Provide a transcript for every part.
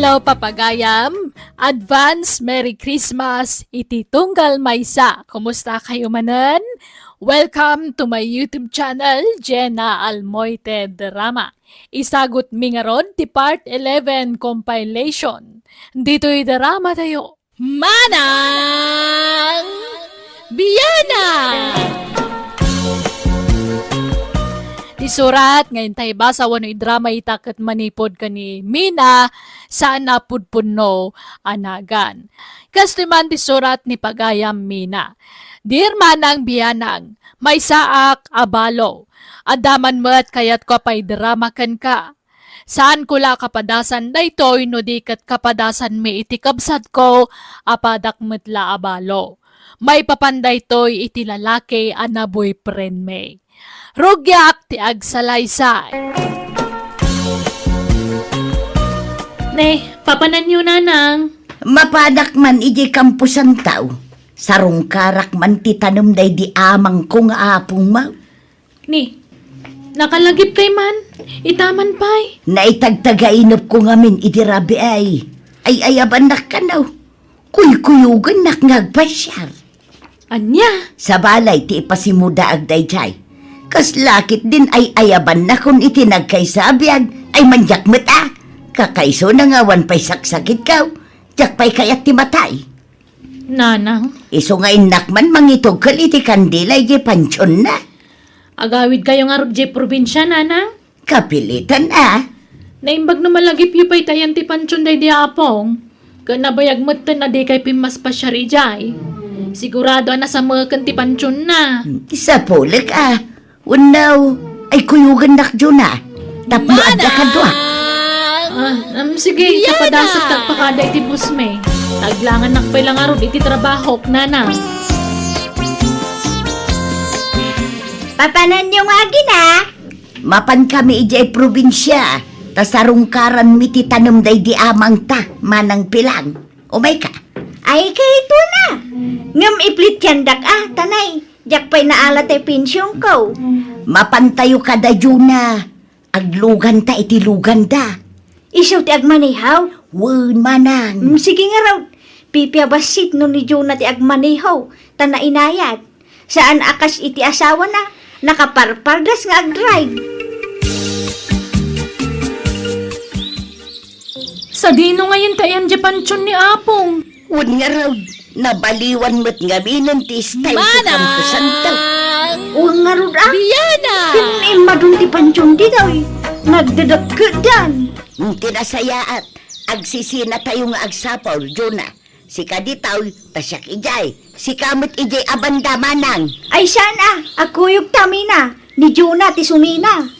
Hello papagayam, advance Merry Christmas, iti tunggal maysa. Kumusta kayo manan? Welcome to my YouTube channel, Jenna Almoite Drama. Isagot mi nga ron ti part 11 compilation. Dito'y drama tayo. Manang Biyana! Isurat ngayon tayo basa wano drama itakat manipod ka ni Mina sana pudpunno anagan. Kastiman ti surat ni Pagayam Mina. Dear Manang Biyanang, may saak abalo. Adaman mo't kayat ko pa'y drama kan ka. Saan ko la kapadasan daytoy no dikat kapadasan mi itikabsat ko apadak metla abalo. May papanday toy iti lalaki ana boyfriend me. Rugyak ti agsalaysay. Ne, papanan nyo nanang. Mapadak man iji kampusan tao. Sarong karak man ti tanom day di amang kong apong mau. Ni, nakalagip kay man. Itaman pa'y. Naitagtagainop ko ngamin iti rabi ay. Ay ayabanak ka naw. Kuy-kuyugan nak ngagpasyar. Anya? Sa balay ti ipasimuda agday jay. Kas lakit din ay ayaban na kung itinagkaysabiag ay manyak mata. Kakaiso na ngawan pa'y saksakit kaw. Jak pa'y kayat ti matay. Nanang, Iso nga inakman mangitog kal iti kandilay di pansyon na. agawid kayo nga rugje probinsya, nanang. Kapilitan ah. Naimbag na malagip yu pa'y tayan ti pansyon day di apong. Kanabayag mo't na di kay pimas pa siya rijay. Sigurado na sa mga kanti pansyon na. Isa pulik ah. Unaw, ay kuyugan nakjo na. Tapno adda ka doa. Sige, kapadasat tagpakada iti busme. Taglangan nakpay lang arod iti trabaho, nanang. Papanan yung agi na. Mapan kami ijay probinsya. Tasarungkaran mi ti tanom day di amang ta, manang pilang. Umay ka. Ay kay ito na. Ngam iplit yandak tanay. Jak pa'y naala tayo pensyong ko. Mapantayo ka da Juna. Aglugan ta iti lugan da. Isaw ti agmanihaw. Wen manang. Sige nga raw. Pipiabasit no ni Juna ti agmanihaw. Tana inayat. Saan akas iti asawa na. Nakaparpardas nga agdrive. Sa dino ngayon tayan di pansyon ni apong. Wen nga raw. Nabaliwan mo't ngaminan ti style ko kampusan daw. Uwang nga raw Biyana! Kinimadun ti pansyon di daw. Nagdadagkadan. Tinasayaat. Agsisina tayo nga agsapaw, Juna. Si kaditaw, tasyak ijay. Si kamot ijay abanda manang. Ay sana. Akuyog tamina. Ni Juna ti sumina.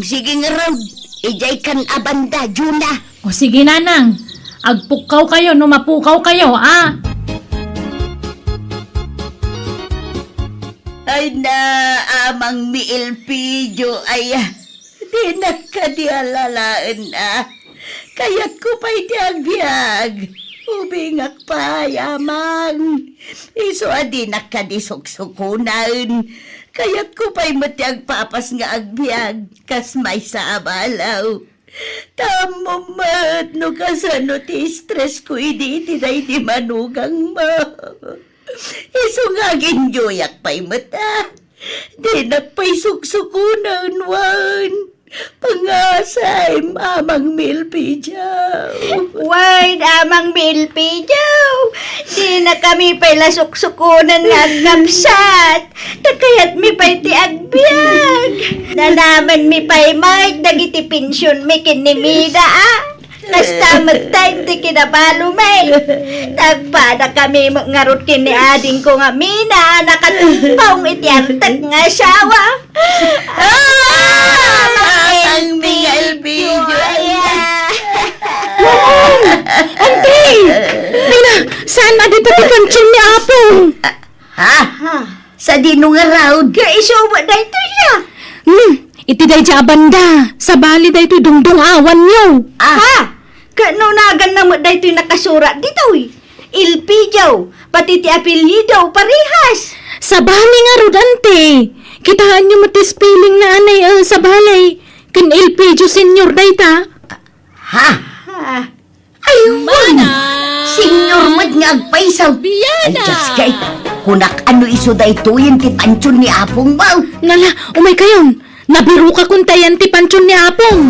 Sige nga raw. Ijay kan abanda, Juna. O sige, nanang. Agpukaw kayo, no mapukaw kayo, ah. Ay na, amang miilpidyo ay di nakadialalaan na. Kaya't ko pa'y diagbiag. Ubingak pa, yamang. Iso adi nakadisuksukunan. Kaya't ko pa'y matiag papas nga agbiag. Kas may sa abalaw. Tamo mat, no kasano ti stress ko iti di manugang mo. Iso nga ginjoyak pa'y mata. Di nakpa'y suksukunan, wan. Pangasay, mamang milpijaw. Why, amang bilpi daw. Di na kami pa'y lasuksukunan nga agkamsat. Takayat mi pa'y ti agbiag. Nanaman mi pa'y may dagiti pensyon mi kinimida ah. Nastamat time ti kinabalo may. Tagpada kami ngarot kini ading ko nga mina. Nakatumpaw iti artag nga asawa. Ang mingal video. Nina, saan na dito ti pansyon ni apong? Ha? Sa dino nga raw. Kaisuwa na ito siya. Iti day di abanda. Sa bali day ito'y dungdung awan niyo. Ha? Kanunagan na mo da ito'y nakasurat dito eh. Ilpijaw, pati ti apelyidaw, parehas. Sa bali nga rodante. Kitaan niyo mati spelling na anay sa balay. Kan El Pejo Senior day ta. Ha? Ha? Mana! Senyor mo't nga agpaisaw. Ay, Biyana! Diyos kay, kunak ano iso da ituyin ti pansyon ni Apong Mau. Nala, umay kayon. Nabiru ka kung tayan ti pansyon ni Apong.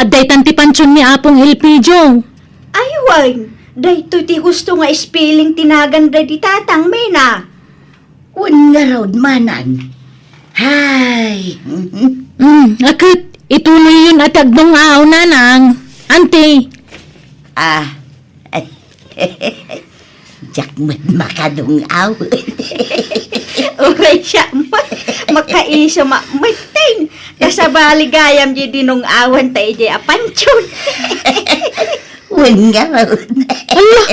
Aday tan ti pansyon ni Apong Helpijo. Aywan, dayto ti gusto nga spelling tinagan da di tatang Mina. Wan nga raw manang. Hay. Akit, ituloy yun at agdong aw nanang. Ante, Ah. Jakmat makadungaw. Uray siya, makaiso mating. Kasabali gayam di dinong awan tayo di apanchon. Wan nga raw. ala,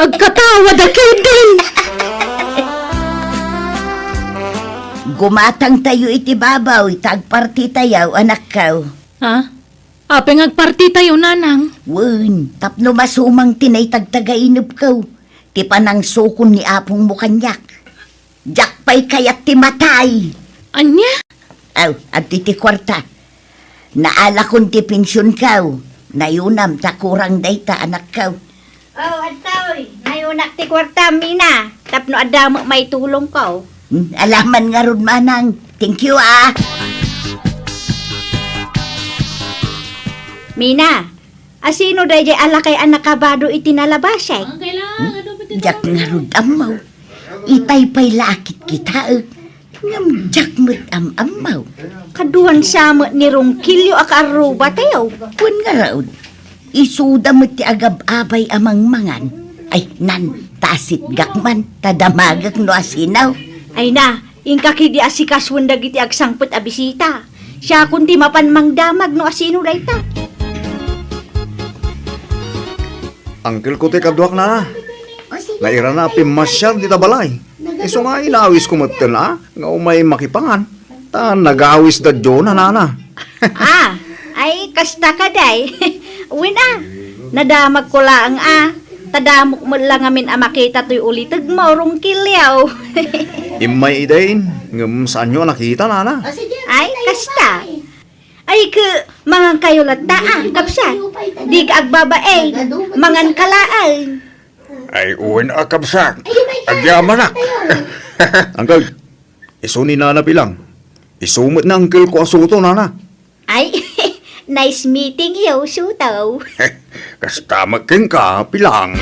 agkatawa da kayo din. Gumatang tayo iti babaw, tagparti tayaw, anak kaw. Ha? Apeng agparti tayo nanang. Wan, tapno masumang tinay tagtagainop kaw. Ti panang sukon ni Apong mo kanyak. Jakpay kayat ti matay. Anya? Aw, at ti kwarta. Naala kon ti pensyon kaw. Nayunam takurang dayta anak kaw. Oh, antoy, nayunak ti kwarta Mina. Tapno adamo may tulong ko. Alaman nga ron manang. Thank you ah. Mina, asino day ala kay anak kabado itinalabasay? Jak nga ron amaw. Itay pa'y lakit kita. Ngam jak mo't amaw. Kaduan sama ni Rongkilyo akaruba tayo. Kung nga raw. Isuda mo't ti agab-abay amang mangan. Ay, nan, tasit gakman. Tadamagak no asinaw. Ay na, ingkaki di asikaswan dagiti agsangput a bisita. Siya kundi mapanmang damag no asino dayta. Angkel ko ti kaduak na. Naira na pimasyal di tabalay. Iso nga inawis ko matin nga umay makipangan. Ta nagawis da Diyon nana. Ay kasta ka day. Wina, nadamag ko lang Tadamok mo lang amin makita to'y ulitag mo Rongkilyaw. Imay idain, ngam saan nyo nakita nana. Ay, kasta. Ay, mangan kayo lata, kapsa. Di ka agbabae, mangan kalaan. Ay uwan akabsak. Agyamanak. Angkel, iso ni nana pilang. Isumot na angkel ko asuto nana. Ay, nice meeting you, Sutaw. Kasta magking ka pilang.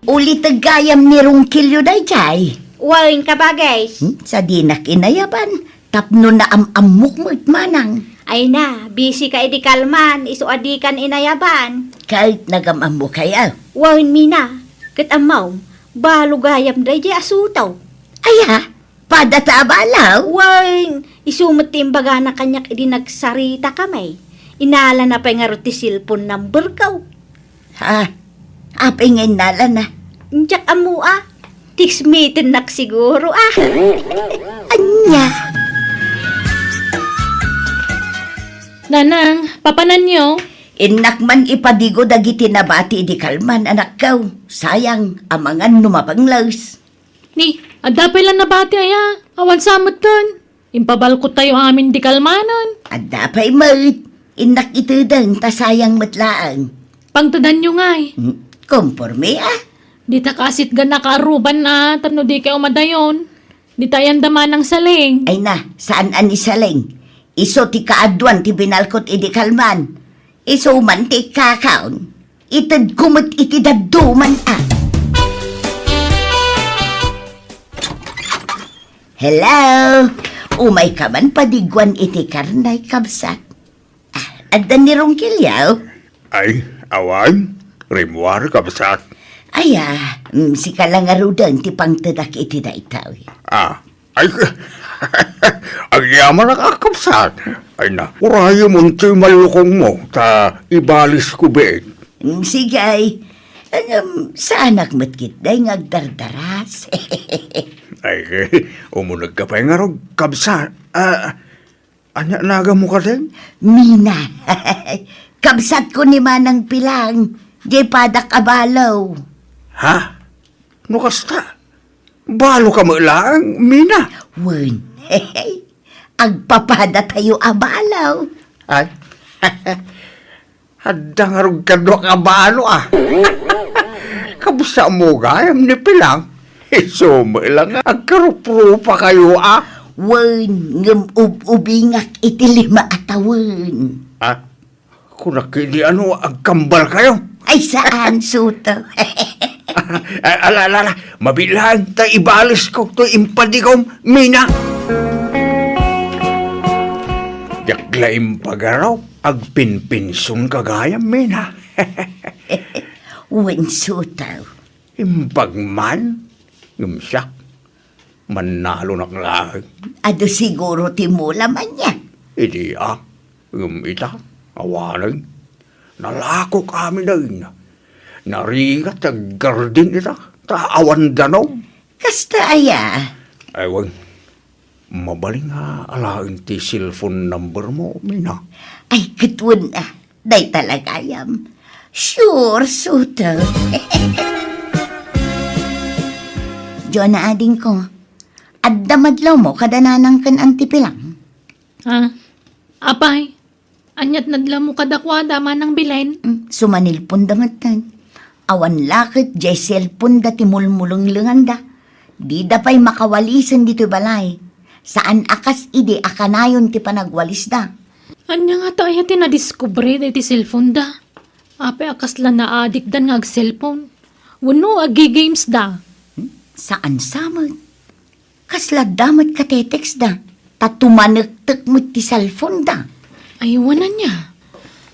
Uli tagayam ni Rongkilyo day chay. Wain ka ba, guys? Sa di na kinayaban. Tapno na amok mo't manang. Ay na, busy ka di kalman, iso adikan inayaban. Kahit nagamamo kaya. Wain mina, kat amaw, balugayam day di asutaw. Ay ha, padatabalaw. Wain, isumot timbaga na kanyak idi nagsarita kamay. Inala na pa nga roti silpon number kaw. Ha, apingin nala na. Njak amu tiksmitin nak siguro Anya, Nanang, papanan nyo. inak man ipadigo dagiti nabati di kalman anak kaw. Sayang, amangan numapanglaws. Ni, adapay lang nabati aya. Awan samot ton. Impabalkot tayo amin di kalmanan. At dapay mo't, inak itudang tasayang matlaang. Pangtadan nyo ngay. Komporme Di ta kasit gan nakaaruban na tano di kayo madayon. Di tayan daman ng saling. Ay na, saan anisaling? Iso ti kaadwan ti binalkot idi kalman. Iso man ti kakaon. Itad kumot iti daduman Hello? Umay ka man padigwan iti karnay kabsat. Adda ni Rongkilyaw? Ay, awan. Rimwar kabsat. Aya, si kalangarudan ti pangtadak iti daitaw. Ay, agyaman nakakapsat. Ay na, urayo mong ti malukong mo, ta ibalis ko beeg. Sige ay, sa anak matkit day ngagdardaras. Ay, umunag ka pa nga rog, kabsat. Anya naga mo ka din? Mina, kabsat ko ni Manang Pilang, di padak abalaw. Ha? Nukasta? Balo ka mo lang, Mina. Wen, agpapada tayo abalaw. Ay, hadang arog kadwa ka balo Kabusa mo gayam ni Pilang. Isumo lang agkarupa kayo Wen, ngem ubingak iti 5 atawon. Kung nakili agkambal kayo. Ay saan, Suto? Alala, mabilan, ta ibalis ko to impadikom, Mina. Yaklaim pagaraw, agpinpinsun kagayam, Mina. Wen, Suto. Impagman, ngumsak, manalo na klahe. Ado siguro timula man niya. Idi ngumita, awalan, nalako kami na rin. Narigat ang gardin ita, taawan danaw. Kasta aya. Ewan, mabaling alain ti cellphone number mo, Mina. Ay, katun na. Day talagayam. Sure, Suto. Diyon na ading ko. Adda madlaw mo, kadananang kan antipilang. Apay, anyat nadla mo kadakwada manang bilen. Sumanil pundamatan. Awan lakit, jay cellphone da timulmulong lunganda. Di da pa'y makawalisan dito balay. Saan akas ide akanayon ti panagwalis da. Anya nga ta ayat na-discover iti cellphone da. Apay akas lang na adik dan nga cellphone. Wano agi games da. Saan samad? Kasla damat katetex da. Tatumanagtak mo ti cellphone da. Aywanan niya.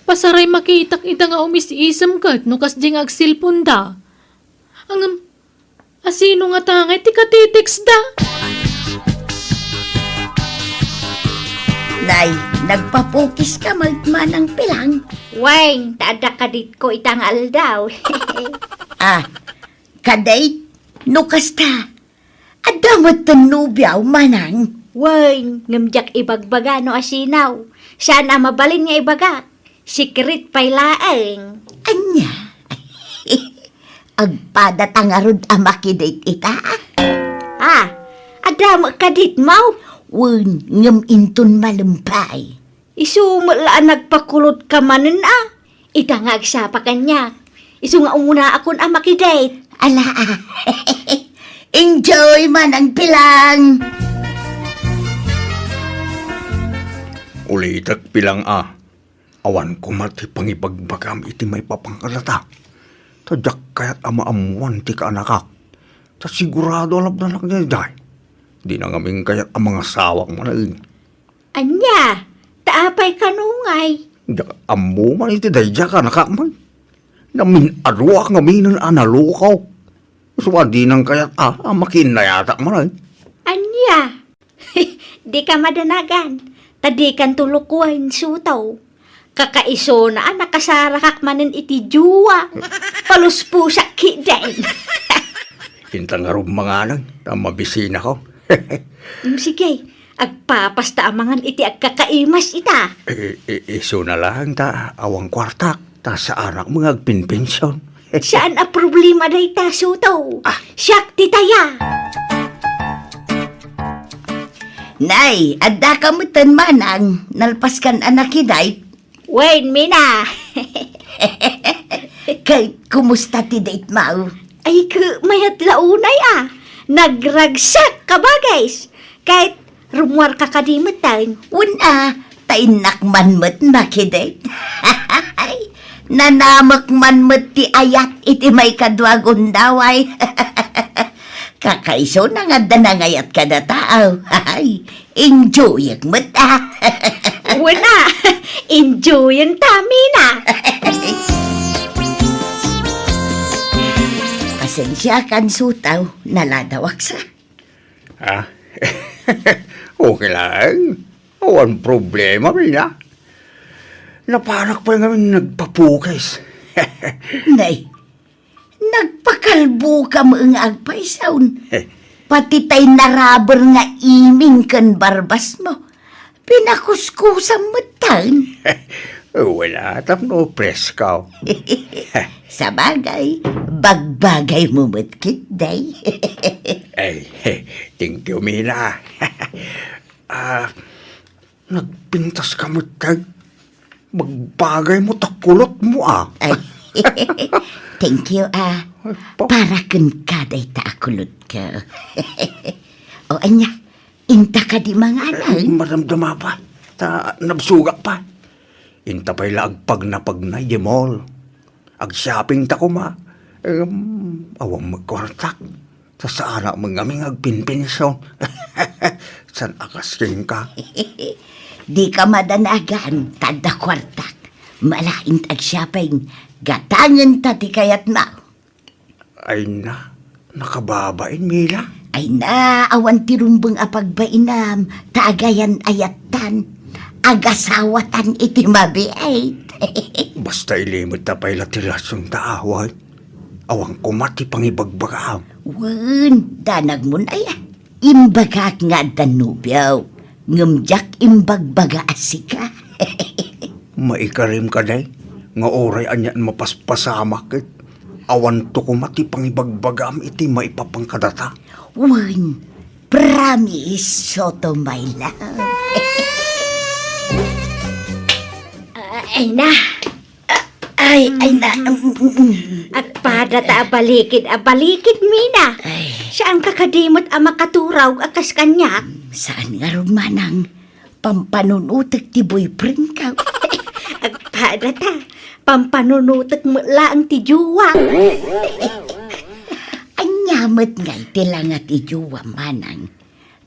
Pasaray makitak ita nga umis-isam kat no kas di nga cellphone da. Ang asino nga tangay ti katitex da. Nay, nagpapokis ka magmanang pilang. Wayne, tada ka dit ko itang aldaw. Kadait, no kasta. Adamat tanubyaw manang. Wayne, ngamjak ibagbagano asinaw. Sana mabalin nga ibaga. Secret pay laeng. Anya? Agpadat ang arod amakidate ita. Adam ka dit mau. Wen, ngam intun malumpay. Isumala nagpakulot ka manin Ita nga agsapa kanya. Isu nga umuna akon amakidate. Ala, enjoy manang pilang. Ulitak Pilang Awan ko mati pangibagbagam iti may papangkalata. Tadyak kaya't amaamuan ti kaanakak. Ta sigurado alap na lang niya day. Di na ngaming kaya't ang mga sawak malain. Anya, taapay kanungay. Diyak amu man iti day diyak anakak man. Namin arwa ngaminan analukaw. Suwa di nang kaya't amakin na yata malain. Anya, di ka madanagan. Tadi kan tulukwain sutaw. Kakaiso na nakasarakak manin iti juwa. Paluspusak kidain. Hintang arub mga lang, mabisina ko. Sige, agpapasta amangan iti agkakaimas ita. Iso na lang awang kwartak, sa anak mga agpinpensyon. Saan a problema day ta sutaw? Siyak titaya. Nay, adda ka mutan manang. Nalpaskan anakiday. Wayne, Mina. Kay, kumusta ti date mau? Ay, mayat launay Nagragsak ka ba, guys? Kahit rumwar ka kadimutan. Una, tainak manmet makiday. Nanamak manmet ti ayat iti may kadwagon daway. Kakaiso na nga danangayat ka na tao. Enjoy ang mata. Wala, enjoy ang Mina. Pasensya kan sutaw, naladawak sa. Okay lang. Awan problema, Mina. Napanak pa nga nagpapukais. Nay, nagpakalbo ka mo ang agpaisawn. Pati tay naraber nga iming kan barbas mo. Pinakuskusang matang. Wala, tapno preskaw. Sa bagay, bagbagay mo matkit, day. Ay, thank you, Mina. Nagpintas ka mo, Tay. Magbagay mo, takulot mo, ah. Ay, thank you, Ay, Para kun kaday ta akulot ka. O anya, inta ka di mga anak. Maramdama pa. Nabsuga pa. Inta pa'y laagpag na pagnay, Jemol. Ag-shopping ta ko, ma. Awang magkwartak. Sa sana mangaming agpinpinson. San akasking ka? Di ka madanagan, tada kwartak. Malaint ag shopping, gatangan ta ti kayat na. Ay na, nakababain, Mila. Ay na, awan ti rumbang apagbainam, taagayan ayatan, agasawatan iti mabiait. Basta ilimot na pa'y latilasong taaway. Awang kumati pangibagbagaam. Wen, danag mo na ya. Imbagak nga danubyaw, ngamjak imbagbaga asika. Maikarim ka day, nga oray anyan mapaspasamak it. Awan to kumati pangibagbagam iti maipapangkadata. Wen, promise, Soto, my love. Ay na. Ay na. At padata abalikid, Mina. Saan kakadimot ang makaturaw akas kanyak? Saan nga ron manang pampanunutek ti boyfriend ka? Agpadata, pampanunutek mo lang ti juwang. Anyamot nga iti lang at ijuwa manang.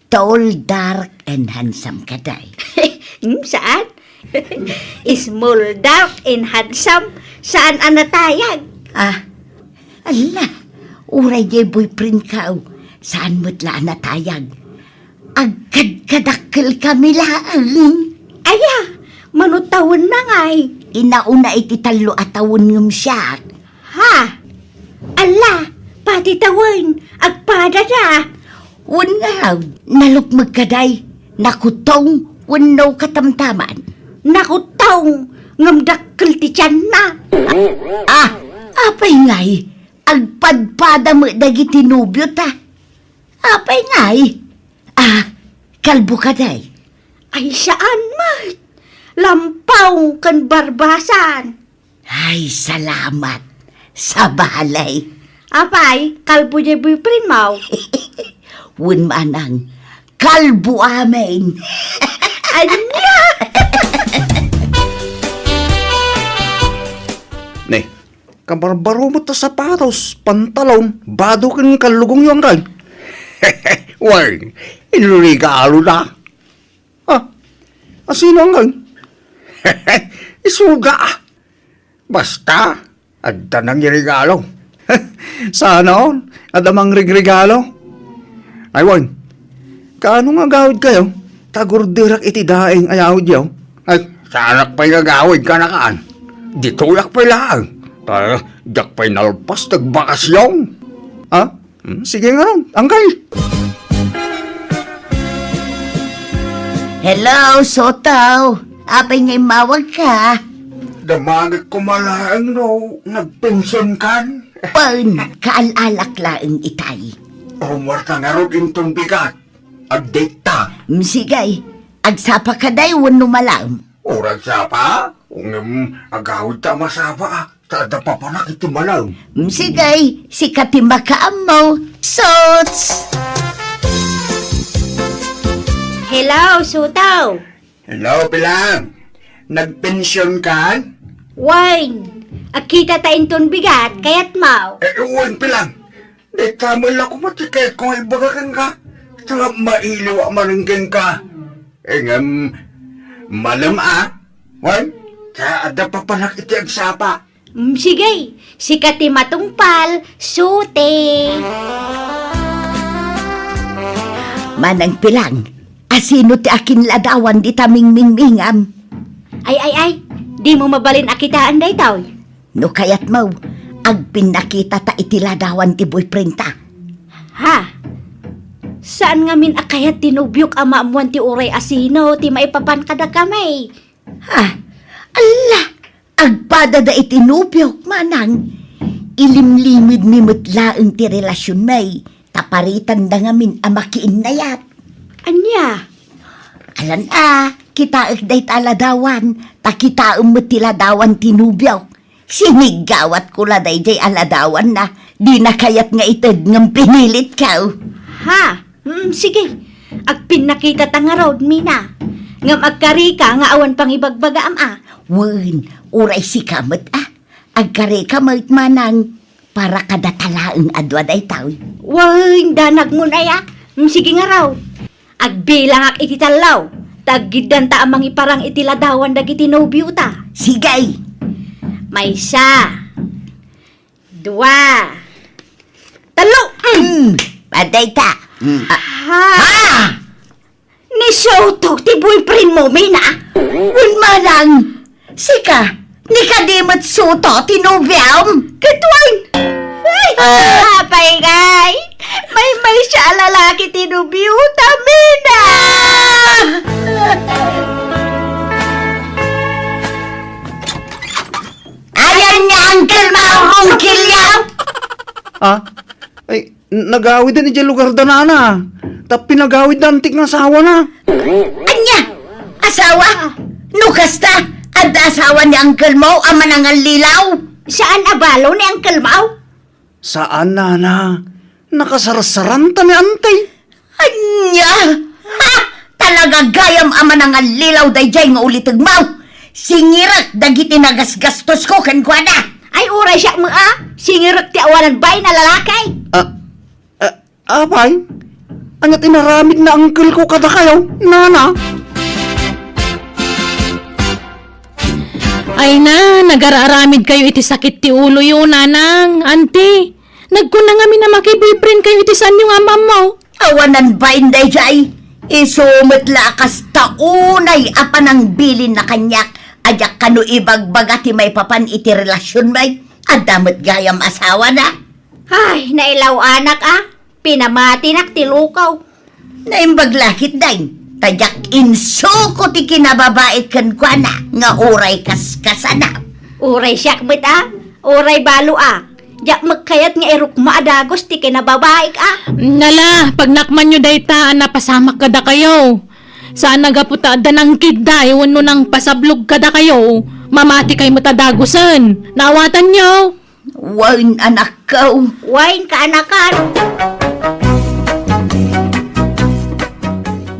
Tall, dark, and handsome kaday. Saan? Small, dark, and handsome. Saan ang natayag? Ala, uray jay boyfriend ka. Saan mo't laan natayag? Agkad-kadakkel kami laang. Aya, manutawon na ngay. Inauna iti talo atawon ngam siya. Ha? Ala, pati tawon, agpadada. Un nga raw, nalukmag kaday. Nakutong, unaw katamtaman. Nakutawng, ngamdakkel ti tiyan na. Apay ngay, agpadpada mo dagiti nubyo ta. Apay ngay, kalbo kaday. Ay saan mat? Lampaw kan barbasan. Ay, salamat. Sa balay. Apay, kalbo niya boyfriend mo. Wun manang, kalbo amin. Anya? Ne, kabarbaro mo ta sapatos, pantalon, bado kan kalugong yung kay. Why, inurigalo na. Asino ang kay? Isuga. Basta, adda nang irigalo. Sana on, adamang regregalo. Ay, Wan, kaano nga gawid kayo? Tagurdirak iti daing ayawid yaw. Ay, sanak pa'y gagawid ka na kaan. Dituyak pa'y lang. Dak pa'y nalpas nagbakasyon. Sige nga ron, angkay. Hello, Soto. Apay ngay mawag ka. Damagit ko malaang no, nagpension kan. Pan, kaalalak laang itay. Umarta nga ron intong bigat. Update ta. Sigay, agsapa ka day, wano malam. Urag siya pa. Agawid ta masapa. Tada pa pa nakiti malaw. Sigay, si katimakaam mo. Sots! Hello, Sutaw. Hello, Pilang. Nagpensyon kan? Wine, akita ta inton bigat, kayat mau. Uwan, Pilang. Di kamay lang ko matikay kung ibagakan ka. Saka mailiwa maringgin ka. Malam Wan, sa ada pa panak iti agsapa. Sige, si katimatungpal, sute. Manang Pilang, asino ti akin ladawan di taming mingmingam. Ay, di mo mabalin akitaan day tao. No kayat mo, agpinakita ta iti ladawan ti boyfriend ta. Ha? Saan nga min akayat tinubyok ama amuan ti uray asino, ti maipapan kada kamay. Ala, agpada da itinupyok manang. Ilimlimid mi mutlaang ti relasyon may. Taparitan da ngamin amakiin na yat. Anya? Alan kita day taladawan, takita mo tiladawan tinubyaw. Sinigawat ko la day jay aladawan na, di na kayat nga itad ng pinilit ka. Ha? Sige. Agpin nakita ta nga road, Mina. Ngam agkarika nga awan pang ibagbaga Wen, uray si kamot Agkare ka manang para kadatalaang adwa day tao. Wang danag mo na ya. Sige nga raw. Agbilang ak ititalaw. Taggidan ta amang iparang itiladawan dagiti nobyo ta. Sigay! May isa. Dua. Talo. Paday ta. Ha? Ni Soto, ti boyfriend mo, Mina? Wen manang, sika, ni kadimot suto tinubyaw. Katuan! Apay kay! May siya lalaki tinubyuta, Mina! Ayan nga, Uncle Mahong Kilyaw! Ay, nagawid na ni dyan lugar da na. Tapi nagawid na antik na asawa na. Anya, asawa? Nukasta, at asawa ni Uncle Mo, ama ng lilaw. Saan abalo ni Uncle Mau? Saan nana? Nakasarasaran ta ni antay. Anya, talaga gayam ama ng lilaw dayjay nga ulitag Mau. Singirak, dagiti nagasgastos ko kankwada. Ay, uray siya mo Singirot ti awanan bay na lalakay. Apay? Anyat inaramid na uncle ko kada kayo, nana. Ay na, nagararamid kayo iti sakit ti ulo yun, nanang, auntie. Nagkuna nga mi na makiboyfriend kayo iti saan yung amam mo. Awanan ba inday jay? Isumot lakas taunay apa ng bilin na kanyak. Ajak kanu ibagbaga ti may papan iti relasyon may. Adamot gayam asawa na. Ay, nailaw anak Pinamati nak tilukaw. Naimbaglakit day. Tajak insuko ti kinababait kan kwa na. Nga uray kaskasana. Uray siya kmet Uray balo Diyak magkayat nga eruk maadagos ti kinababaik Nala, pag nakman nyo dayta, napasamak kada kayo. Saan nagaputa danang kidda, iwan no nang pasablog kada kayo. Mamati kayo matadagusan. Nawatan nyo. Wain anak ko. Wain ka anakan.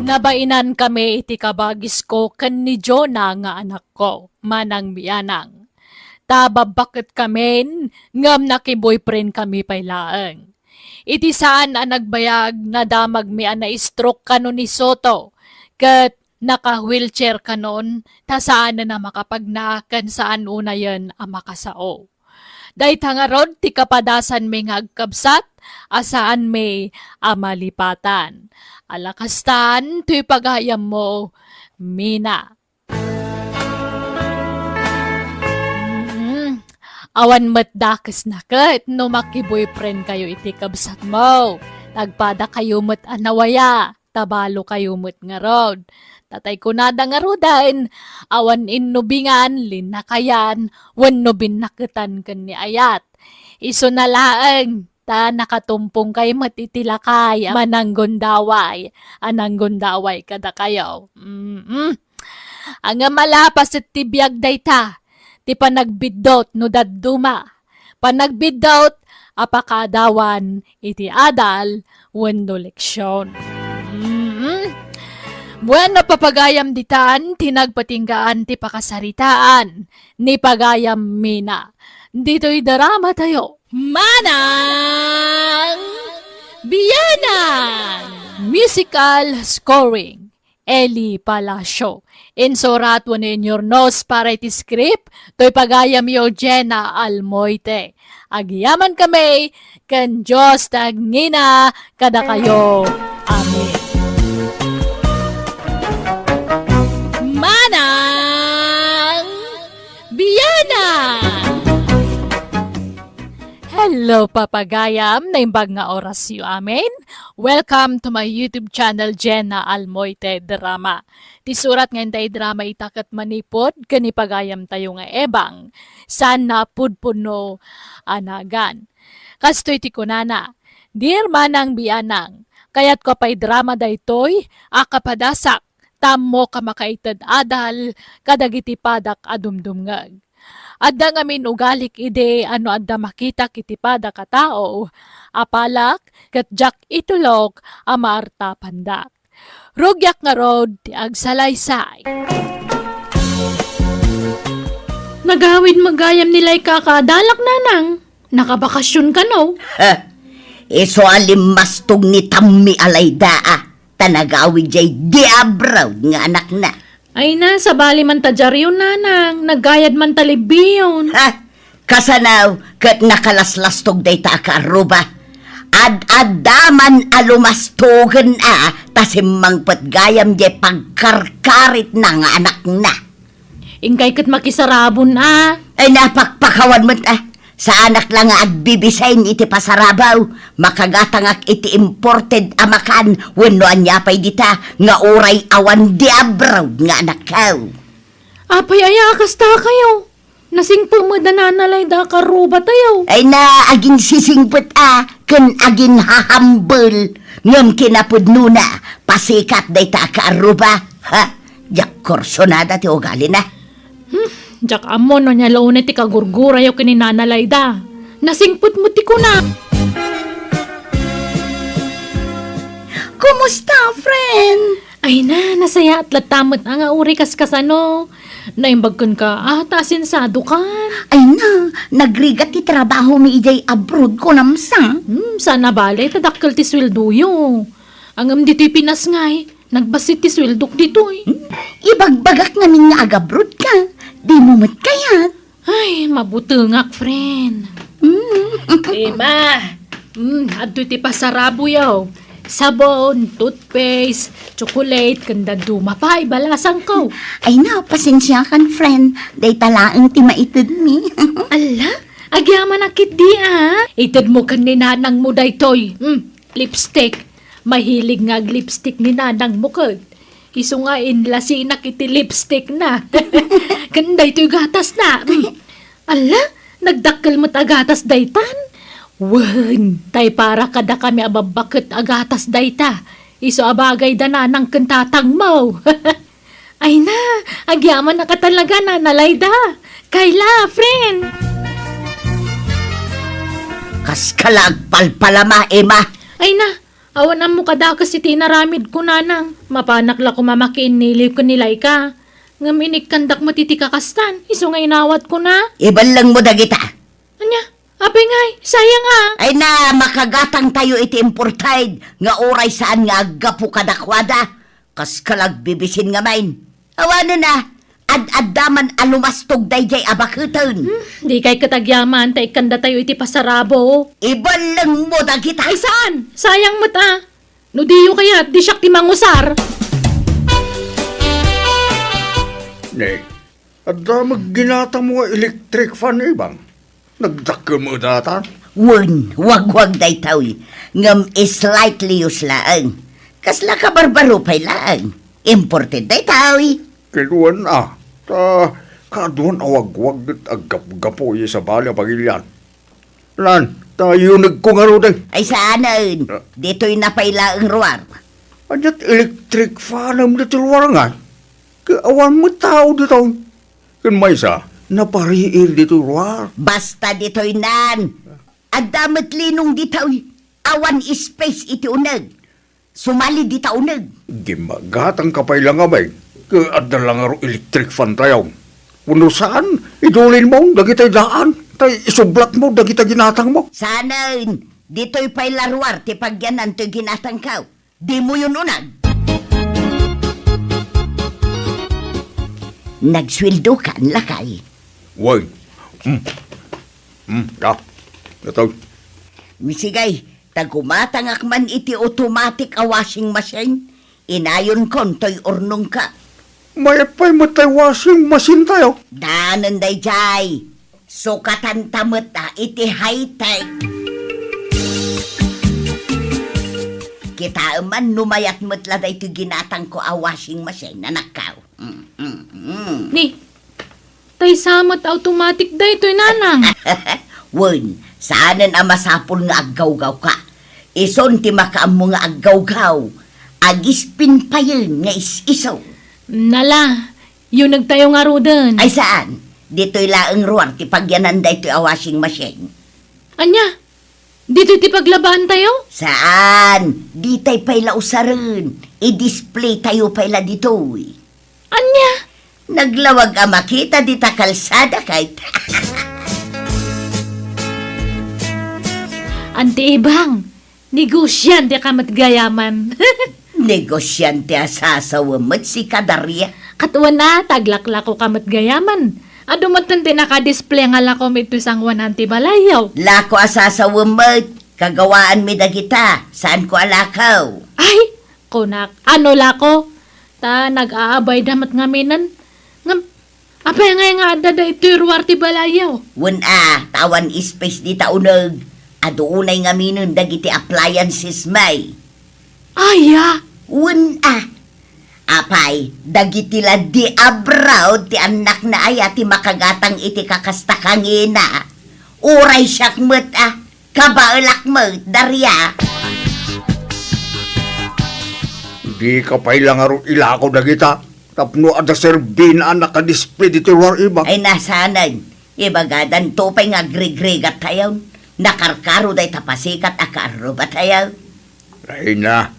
Nabainan kami iti kabagis ko kan ni Jonah nga anak ko, manang mianang. Tababakit kami, ngam naki-boyfriend kami pailaang. Iti saan ang nagbayag na damag mi na stroke kano ni Soto, kat naka-wheelchair kanon, ta saan na makapagnakan saan una yan ang makasao. Dahil tangarod, ti kapadasan may ngagkabsat, asaan may amalipatan. Alakastan, tuy pagayam mo, Mina. Awan matdakas na kat, no makiboyfriend kayo iti kabsat mo. Tagpada kayo mat anawaya, tabalo kayo mat nga rod. Tatay ko nada nga rodan, awan innubingan, linakayan, wannubin nakatan kan ni ayat. Iso na laang, ta nakatumpong kay matitilakay, manang gondaway, anang gondaway kada kayo. Ang malapas at tibiyag dayta, ti panagbidot no dadduma. Panagbidot, apakadawan, iti adal, wendo leksyon. Bueno, papagayam ditan, tinagpatinggaan ti pakasaritaan, ni pagayam Mina. Dito'y darama tayo. Manang Biyanan! Musical scoring. Eli Palacio. Insurat wanin your nose para iti script, to'y pagayam yo Jenna Almoite. Agiyaman kami, kan Diyos tagngina, kada kayo. Amen. Manang Biyanan! Hello, papagayam, naimbag nga oras yu amin. Welcome to my YouTube channel, Jenna Almoite Drama. Tisurat ngayon tayo drama itakat manipod, kanipagayam tayo nga ebang, sana pudpuno anagan. Kastoy ti kunana, dear manang bianang, kayat ko pa'y drama daytoy, akapadasak, Tamo ka makaitad adal, kadagiti padak adumdumngag. Adda ngamin ugalik ide ano adda makita kiti padak a tao, apalak ket jak itulok a maarta pandak. Rugyak nga rod ti agsalaysay. Nagawid magayam nila'y kakadalak nanang. Nakabakasyon ka no? Iso alimastog ni Tammi Alayda tanagawid jay diabraw nga anak na. Ay na, sa bali man tadyaryo nanang. Nagayad man talibiyon. Kasanaw kat nakalaslastog day ta kaaruba. Ad-adaman alumastogan tasimang patgayam jay pagkarkarit na nga anak na. Ingkay kat makisarabon Ay napakpakawan mo sa anak lang nga agbibisayin iti pasarabaw, makagatangak iti imported amakan, wenno anyapay dita, nga uray awan diabraw nga anak kaw. Apay ayakas ta kayo. Nasingpo mo dananalay da karuba tayo. Ay na aging sisingpet ken aging hahambol, ngam kinapudno na, pasikat day ta kaaruba. Jak korsonada ti ugali na. Jak amo no niya launay ti kagurgura yaw kininanalay da. Nasingput mo ti ko na. Kumusta, friend? Ay na, nasaya at latamot nga uri kaskasano. Naimbagkan ka, tasin sa dukan. Ay na, nagrigat ti trabaho mi ijay abroad ko namsa. Sana bale, tadakkel ti swelduyo. Angam dito'y Pinas ngay, nagbasit ti sweldok dito'y. Ibagbagak namin nga agabroad ka. Di mo mat kayat. Ay, mabutungak, friend. Ma, adto ti pasarabo yaw. Sabon, toothpaste, chocolate, kanda duma pa, ibalasang ko. Ay na, pasensya kan, friend. Day talaang ti maitid mi. Ala, agyaman akit di Itad mo kan ni nanang mo daytoy. Lipstick. Mahilig nga lipstick ni nanang mo kag. Iso nga inlasinak iti lipstick na. Kanda ito'y gatas na. Ala, nagdakkel mo't agatas daytan. Wan, tay para kada kami ababakit agatas dayta. Iso abagay da nanang kantatang mo. Ay na, agyaman na ka talaga nanalay da. Kayla, friend. Kas kalagpalpalama, Emma. Ay na, awan mo kada kasi tinaramid ko nanang. Mapanak la ko mamakiin nilip ko nilay ka. Ngaminig kandak mo titikakastan. Iso nga inawat ko na. Iban lang mo dagita. Anya, apay ngay, sayang Ay na, makagatang tayo iti importide. Nga oray saan nga agapu kadakwada. Kas kalagbibisin nga main. Awano na, ad-addaman alumastog dayjay abakutan. Di kay katagyaman, tay kanda tayo iti pasarabo. Iban lang mo dagita. Ay saan? Sayang mo ta. No diyo kaya, di siyak ti mangusar. Nek, adda magginata mo nga electric fan ibang. Nagdakkel mo data. Wag daytaw. Ngam slightly uslaang. Kasla ka barbaro pay laang. Imported daytaw. Kinuan ta kaduan awag-wag at agap-gapo sa bala pagilyan. Lan, tayo nagkungaro din. Ay saanan. Dito'y napailaang ruwar. Anyat electric fan am dito luar nga. Awan mo tao dito. Kan may sa, napariir dito luar. Basta dito'y nan. Adamat linong dito'y. Awan space iti unag. Sumali dita unag. Gimagatang kapay lang abay. Kaadda lang aro electric fan tayo. Puno saan? Idulin mo, dagitay daan. Tay isublat mo, dagitay ginatang mo. Saanan. Dito'y pailaruar. Tipagyanan to'y ginatang kaw. Di mo yun unag. Nagsweldo ka ang lakay. Way. Ito. Misigay, tagumatangak man iti automatic a washing machine. Inayon kon to'y urnong ka. May pa'y matay washing machine tayo. Danan day jay. Sukatan tamot iti high-tech. Kita man numayat mutla da iti ginatang ko a washing machine na nakaw. Ni, tay samat automatic da ito'y nanang. Wun, saanan ang masapul nga aggaw-gaw ka. Ison ti makaam mo nga aggaw-gaw. Agispin pa yun nga is-isaw. Nala, yung nagtayo nga rodan. Ay saan? Dito'y laang ruwar, ti pagyanan da ito'y a washing machine. Anya, dito ti paglabaan tayo? Saan? Di tayo pa'y usarin. I-display tayo pa'y dito'y. Anya? Naglawag ang makita di ta kalsada kahit. Ante Ibang, negosyante ka matgayaman. Negosyante asasawamot si Kadarya. Katuan na, taglaklako ka matgayaman. Ado matante naka-display nga lako ito isang 100 balayaw. Lako asasawamot. Kagawaan mi dagita. Saan ko alakaw? Ay, kunak, ano lako? Ta, nag-aabay damat ngaminan. Ngam, apay nga adada ito ruwar ti balayaw. Tawan space di taunag. Adoonay nga minun dagiti appliances may. Aya, Apay, dagiti la di abroad ti anak na aya ti makagatang iti kakastakangina. Uray siyak mo't kabaelak mo't darya. Di ka pa'y lang aron ilako na kita. Tapno ada serbin ang nakadisplay dito war iba. Ay nasanan, ibagadan to pa'y nga grigrigat tayo. Nakarkaro day tapasikat akaro ba tayo? Ay na,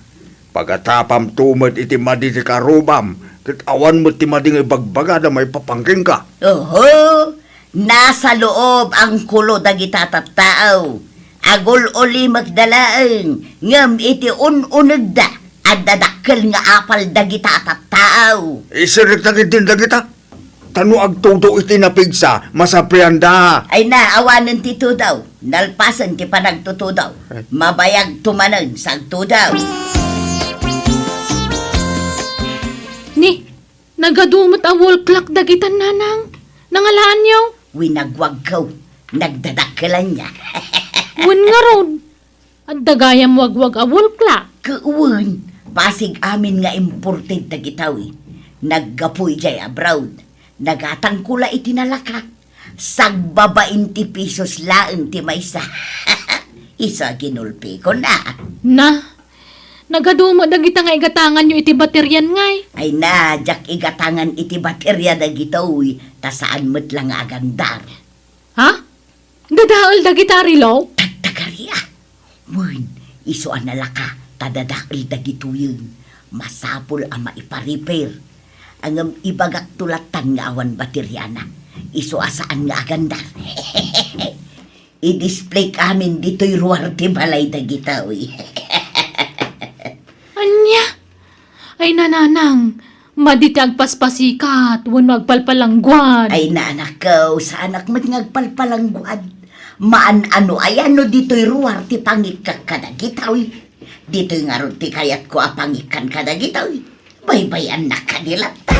pagkatapam tumad iti madi ti karubam, kitawan mo ti mading ibagbaga na may papangking ka. Oho, nasa loob ang kulo dagita tattao. Agol uli magdalaang, ngam iti ununag da, at dadakkel nga apal dagita tattao. Isirik na kitin dagita. Tano agtudo iti napigsa, masaprianda. Ay na, awanan ti daw, nalpasan ti panagtuto daw, mabayag tumanan sa daw. ni, nagadumot a wall clock dagitan nanang. Nangalaan niyo? Winagwag ko, nagdadakkelan niya. Wan nga ron. At dagayam wagwag a wall clock. Kuwan, pasig amin nga imported dagitawi. Naggapoy jay abroad. Nagatangkula iti nalaka. Sagbabain ti pesos laeng ti maysa. Isa ginulpi ko na. Na, nagadumo dagita nga igatangan nyo iti bateryan ngay. Ay na, jak igatangan iti baterya dagitawi. Ta saan mo't lang agandar. Ha? Dadaol dagita rilo? Tagtagarya. Wen, iso ang nalaka. Tadadaal dagituyin. Masapol ang maipa-repair. Ang ibagak tulatan nga awan bateryana. Iso asaan nga agandar. I-display kamin dito'y ruwarte balay dagitawi. Anya? Ay nananang, maditag paspasikat, wan magpalpalangguan. Ay naanak ko, sa anak mo't ngagpalpalangguad. Maan ano ay ano dito'y ruwarte pangikak kadagitawi. Dito'y nga ron ti kayat ko apangikan kadagitawi. Baybayan na kanilata.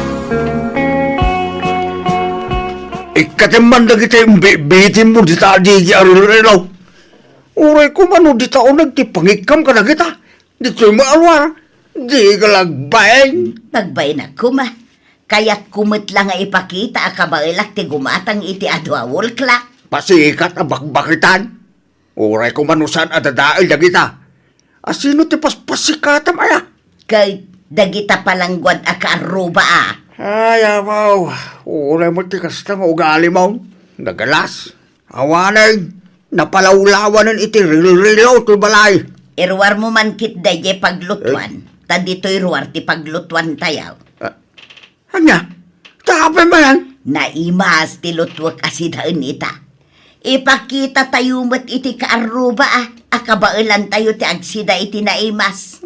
Ikatiman na kita yung bitin mo dita di arulilaw. Uray ko mano dita o nagtipangikam ka na kita. Dito'y maalwar. Di ka lagbayan. Nagbayan ako ma. Kaya't kumot lang nga ipakita akabailak ti gumatang iti adwawol klak. Pasikat na bakbakitan. Uray ko manusan adadail na kita. Asino ti paspasikatam aya? Kay dagita palanggwad akaruba Ay, amaw. Uray mo ti kasta nga ugali mo. Nagalas. Awanay. Napalawlawanan iti rilo ti balay. Irwar mo man kit daye paglutuan. Ta dito'y ruwar ti paglutuan tayaw. Anya? Tapay mo yan? Naimas ti lutwak asidaan ita. Ipakita tayo mo't iti kaaruba akabailan tayo ti agsida iti naimas.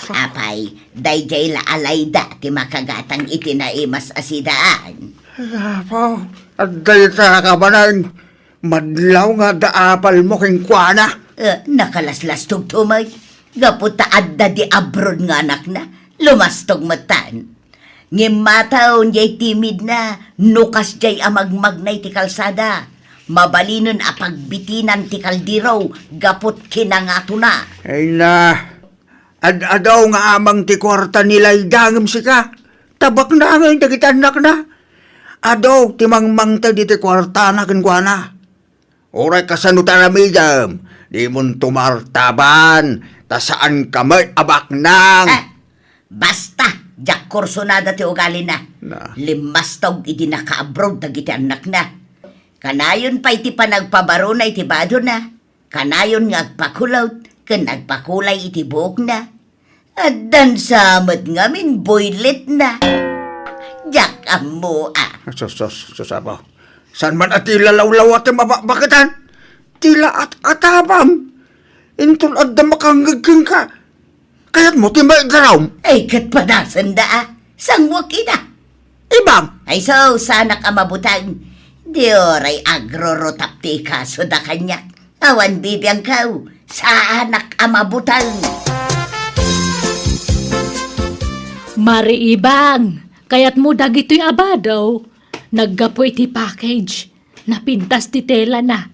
Apay, dayjay la alayda ti makagatang iti naimas asidaan. Amaw. At dayta ka ba na madlaw nga daapal mo king kuana? Nakalaslas tugtumay. Gaputa adda di abroad nga anak na. Lumastog matan. Ngimataon jay timid na. Nukas jay amagmagnay ti kalsada. Mabalinon a pagbitinan ti kaldiraw. Gaput kinangato na. Ay na. Adaw nga amang ti kwarta nila idangam sika. Tabak na nga yung dagitanak na. Adaw ti mangmangta di ti kwarta na kinkwana. Oray kasanutan na midam. Di mon tumartaban. Ta saan ka may abak nang. Basta, jak kursonada ti ugali na. Na. Limas tawg iti naka-abroad dagiti anak na. Kanayon pa iti panagpabaro na iti bado na. Kanayon nga agpakulot, kan nagpakulay iti buhok na. At dansamad ngamin boylet na. Jak amo Sasabaw. Saan man at ilalawlaw at mababakitan? Tila at atabam. Intun at damakangagking ka. Kaya't mo timaidaraw. Ay katpadasan da sangwak ina. Ibang. Ay so, sana ka mabutang. Di oray agrorotapti ka so da kanyak. Awan bibiyang kau, sa anak amabutang. Mari ibang, kayat mo dagito'y abadaw. Naggapo iti package. Napintas ti tela na.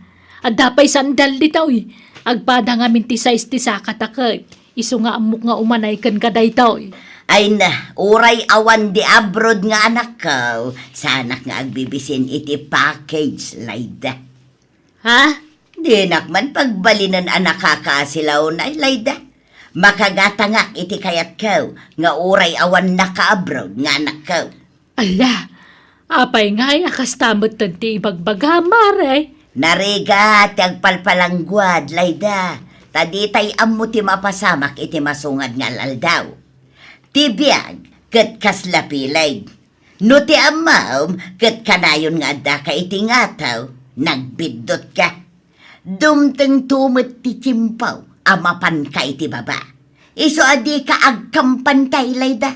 At dapay sandal dito'y. Agpada nga minti size ti sakatakot. Iso nga amok nga umanay kan kaday to'y. Ay na, uray awan di abroad nga anak ko. Sa anak nga agbibisin iti package, Layda. Ha? Di nakman pagbalinan anak kakasilaw na, Layda. Makagatangak iti kayat ko, nga uray awan naka-abroad nga anak ko. Ala, apay nga akas tamot tanti ibagbaga, mare. Nariga, ti agpalpalangguad, Layda. Taditay ammo ti mapasamak iti masungad nga laldaw. Ti biyag, ket kaslapilay. No ti amam, ket kanayon nga da ka iti ngataw, nagbidot ka. Dumteng tumot ti chimpaw, amapan ka iti baba. Iso adi ka agkampan kay Layda.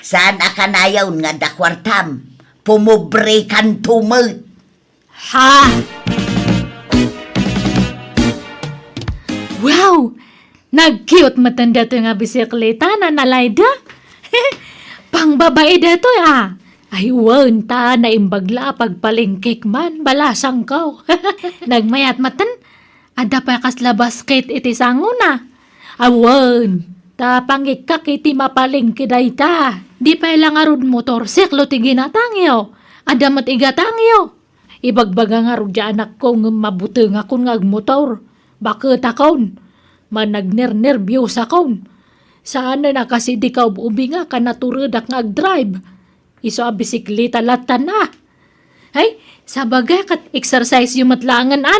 Saan akanayaw nga dakwartam, pumubre kan tumot. Ha? Wow! Nag-cute matanda to nga bisikleta na nalayda. Pang babae dato Ay, ta na imbagla pagpalingkik man, balasang ko. Nagmayat matan, ada pa kasla basket iti sanguna. Awan, ta pangikak iti mapalingki dayta. Di pa ilang arud motor, siklo ti ginatangyo. Ada mat igatangyo. Ibagbaga nga rud anak ko ng mabuteng akong ngagmotor. Bakit akon? Managner-nervyos akon. Saan na kasi di ka ubi nga ka naturudak ngag-drive. Iso a bisikleta latan na. Ay, sabaga kat exercise yung matlangan na.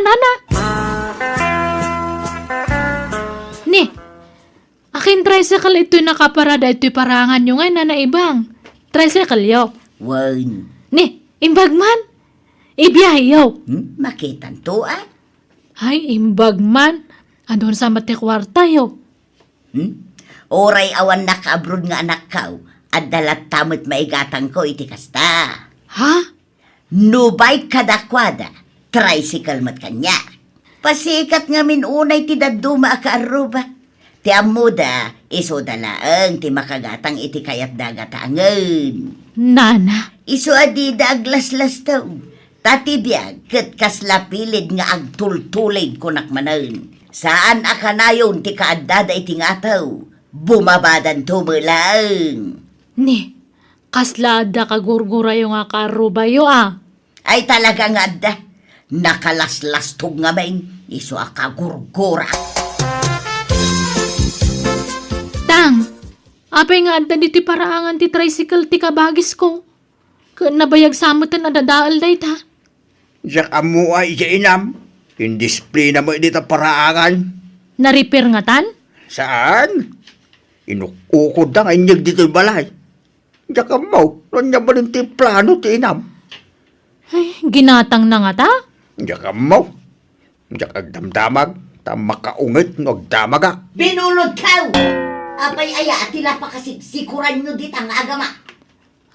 Ni, akin tricycle ito'y nakaparada ito'y parangan yung ngay na naibang. Tricycle yo. Wan. Ni, imbagman. Ibiyahe yo. Makitan to Ay, imbagman. Andun sa matikwarta yo. Oray awan naka-abroad nga anak ko, at dalat tamot maigatang ko iti kasta. Ha? Nubay kadakwada, tricycle mat kanya. Pasikat nga minunay ti daduma akaaruba. Ti amuda, iso dalaang ti makagatang iti kayat dagatangan. Nana. Iso adi da aglaslas taw. Tatibiyag, ket kaslapilid nga agtultulid kunak manan. Saan akanayon ti kaadada iti ngataw, bumabadan tumulang. Ni, kaslada kagurgura yung akaruba yo Ay talaga nga da, nakalaslas-tog nga main, iso akagurgura. Tang, apay nga adda diti paraangan ti tricycle ti kabagis ko. Nabayag samutan na dadaal day ta. Yak amo ay inam. Indisplina mo dito paraangan. Na-repair nga tan? Saan? Inukukod na ngayag dito'y balay. Yak amo, nanya ba rin ti plano ti inam? Ay, ginatang na nga ta? Yak amo. Yak agdamdamag, tamakaungit no agdamaga. Binulod ka! Apay aya, atila pa kasiksikuran nyo dit ang agama.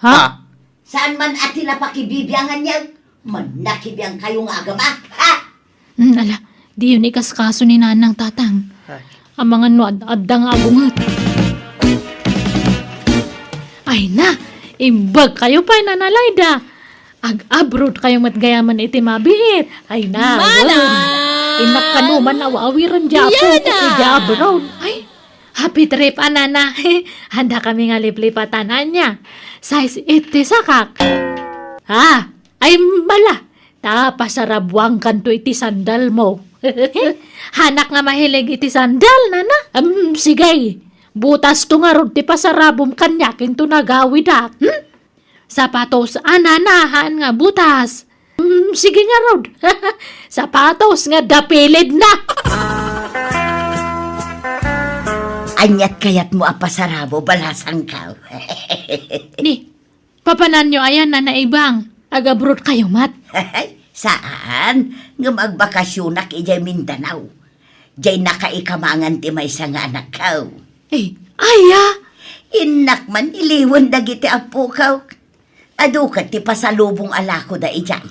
Ha? Saan man atila pa kibibiyangan niya? Man nakibiyang kayong agama, ha? Ala, di yun ikas kaso ni nanang tatang. Ang mga nuad-adda nga abungat. Ay na, imbag kayo pa nanalaida. Ag-abroad kayong matgayaman iti mabihit. Ay na, Mana! Inak kanuman na wawiran dyapo. Iti abroad. Ay, happy trip, anana. Handa kami nga liplipatanan niya. Size 80 sakak. Ha? Ay mala. Pasarabwang kanto iti sandal mo. Hanak nga mahilig iti sandal, nana. Sige. Butas to nga rod ti pasarabom kanyakin to nagawid ak. Sapatos ananahan nga butas. Sige nga rod. Sapatos nga dapilid na. Anyat kayat mo apasarabo balasang ka. Ni, papanan nyo ayan na naibang. Agabrod kayo mat. Saan? Nga magbakasyonak ijay Mindanao. Jay nakaikamangan ti may nga anak kaw. Aya. Inak man iliwan dagiti apo kaw. Adu ka ti pasalubong alako da ijay.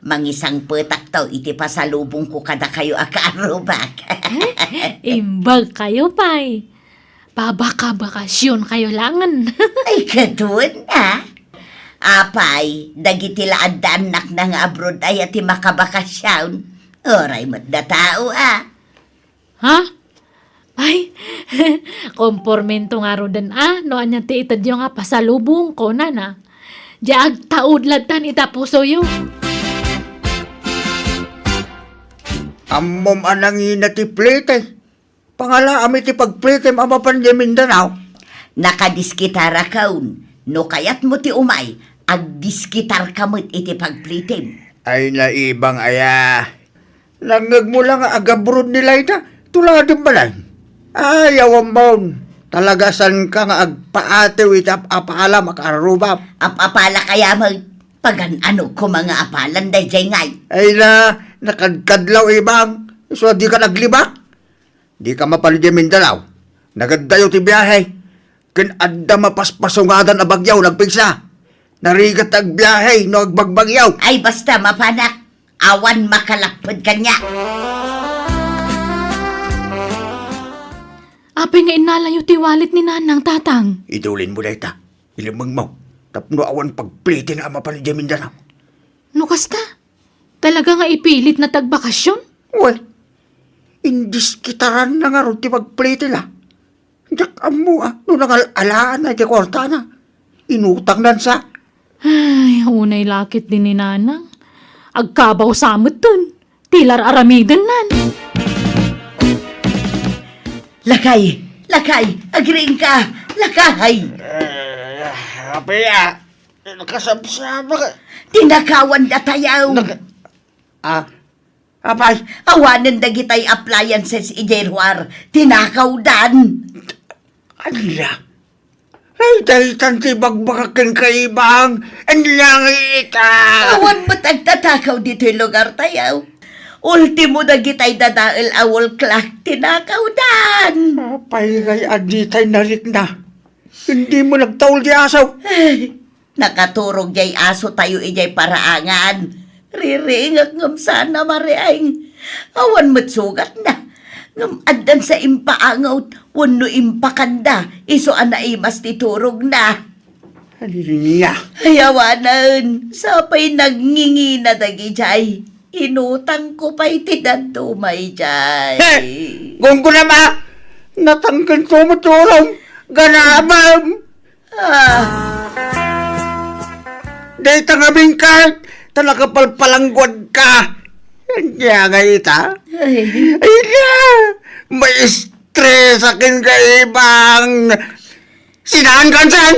Mangisang petak taw iti pasalubong ko kada kayo akaarubak. Imbag kayo pay. Pabaka-bakasyon kayo langan. Ay kadun na. Apay, dagiti laad da anak na nga abroad ay ati makabakasyon. Oray mo't da tao Ha? Ay, kompormento nga rodan no anya ti itad yung nga pasalubong ko na. Diag taud latan itapuso yung. Amom anang ina ti plete. Pangala ami ti pagplete amapan di Mindanao. Nakadiskitara kaun. No kayat mo ti umay, agdiskitar kamot iti pagplitim. Ay naibang aya. Langag mo lang agabrod nila ita. Tuladong balay. Ayaw amon. Talagasan ka nga agpaatew ita apala makarubap. Apapala kaya mo, pagan ano ko mga apalan day ngay. Ay na, nakadkadlaw ibang. So di ka naglibak. Di ka mapalid yung Mindanao. Nagaddayo ti biyahe. Kinadda mapaspasungadan na bagyaw, nagpigsa. Narigat ag biyahe, no agbagbagyaw. Ay basta mapanak, awan makalapod kanya. Apay nga inalayo ti walit ni nanang tatang. Idulin mo na ita. Ilimang mo. Tapno awan pagplite na mapalid yung Mindanao. No kasta? Talaga nga ipilit na tagbakasyon? Well, indis kitaran na nga ron ti pagplite la. Yak amo no nangalaan na ti kwarta na. Inutang nan sa. Ay, unay lakit din ni nanang. Agkabaw samot dun. Tilar aramidan nan. Lakay, agring ka, lakay. Apaya, nakasabsama ka. Tinakawan da tayaw. Apay, Awanan dagitay appliances ijerwar, tinakaw dan. ala. Ay, dahitan ti bagbakakin kaibang. Ang lang ita. Awan mo tagtatakaw dito yung lugar tayaw. Ultimo dagitay dadael awol klak, tinakaw dan. Apay, kay aditay narik na. Hindi mo nagtaul di asaw. Nakaturog jay aso tayo ijay paraangan. Riringag ngam sana mariaing. Awan mo't sugat na. Ngam addan sa impaangaw, wano impakanda. Iso anaimas titurog na. Niya. Hayawanan, sapay nagngingi na dagi jay. Inutang ko pa'y tidadumay jay. Kung ko na ma, natanggal ko matulong. Ganabam. Day tangabing ka, talaga palpalanggwad ka. Kaya nga ita. Ay, Ay na, may stress akin kaibang. Sinahan kansan?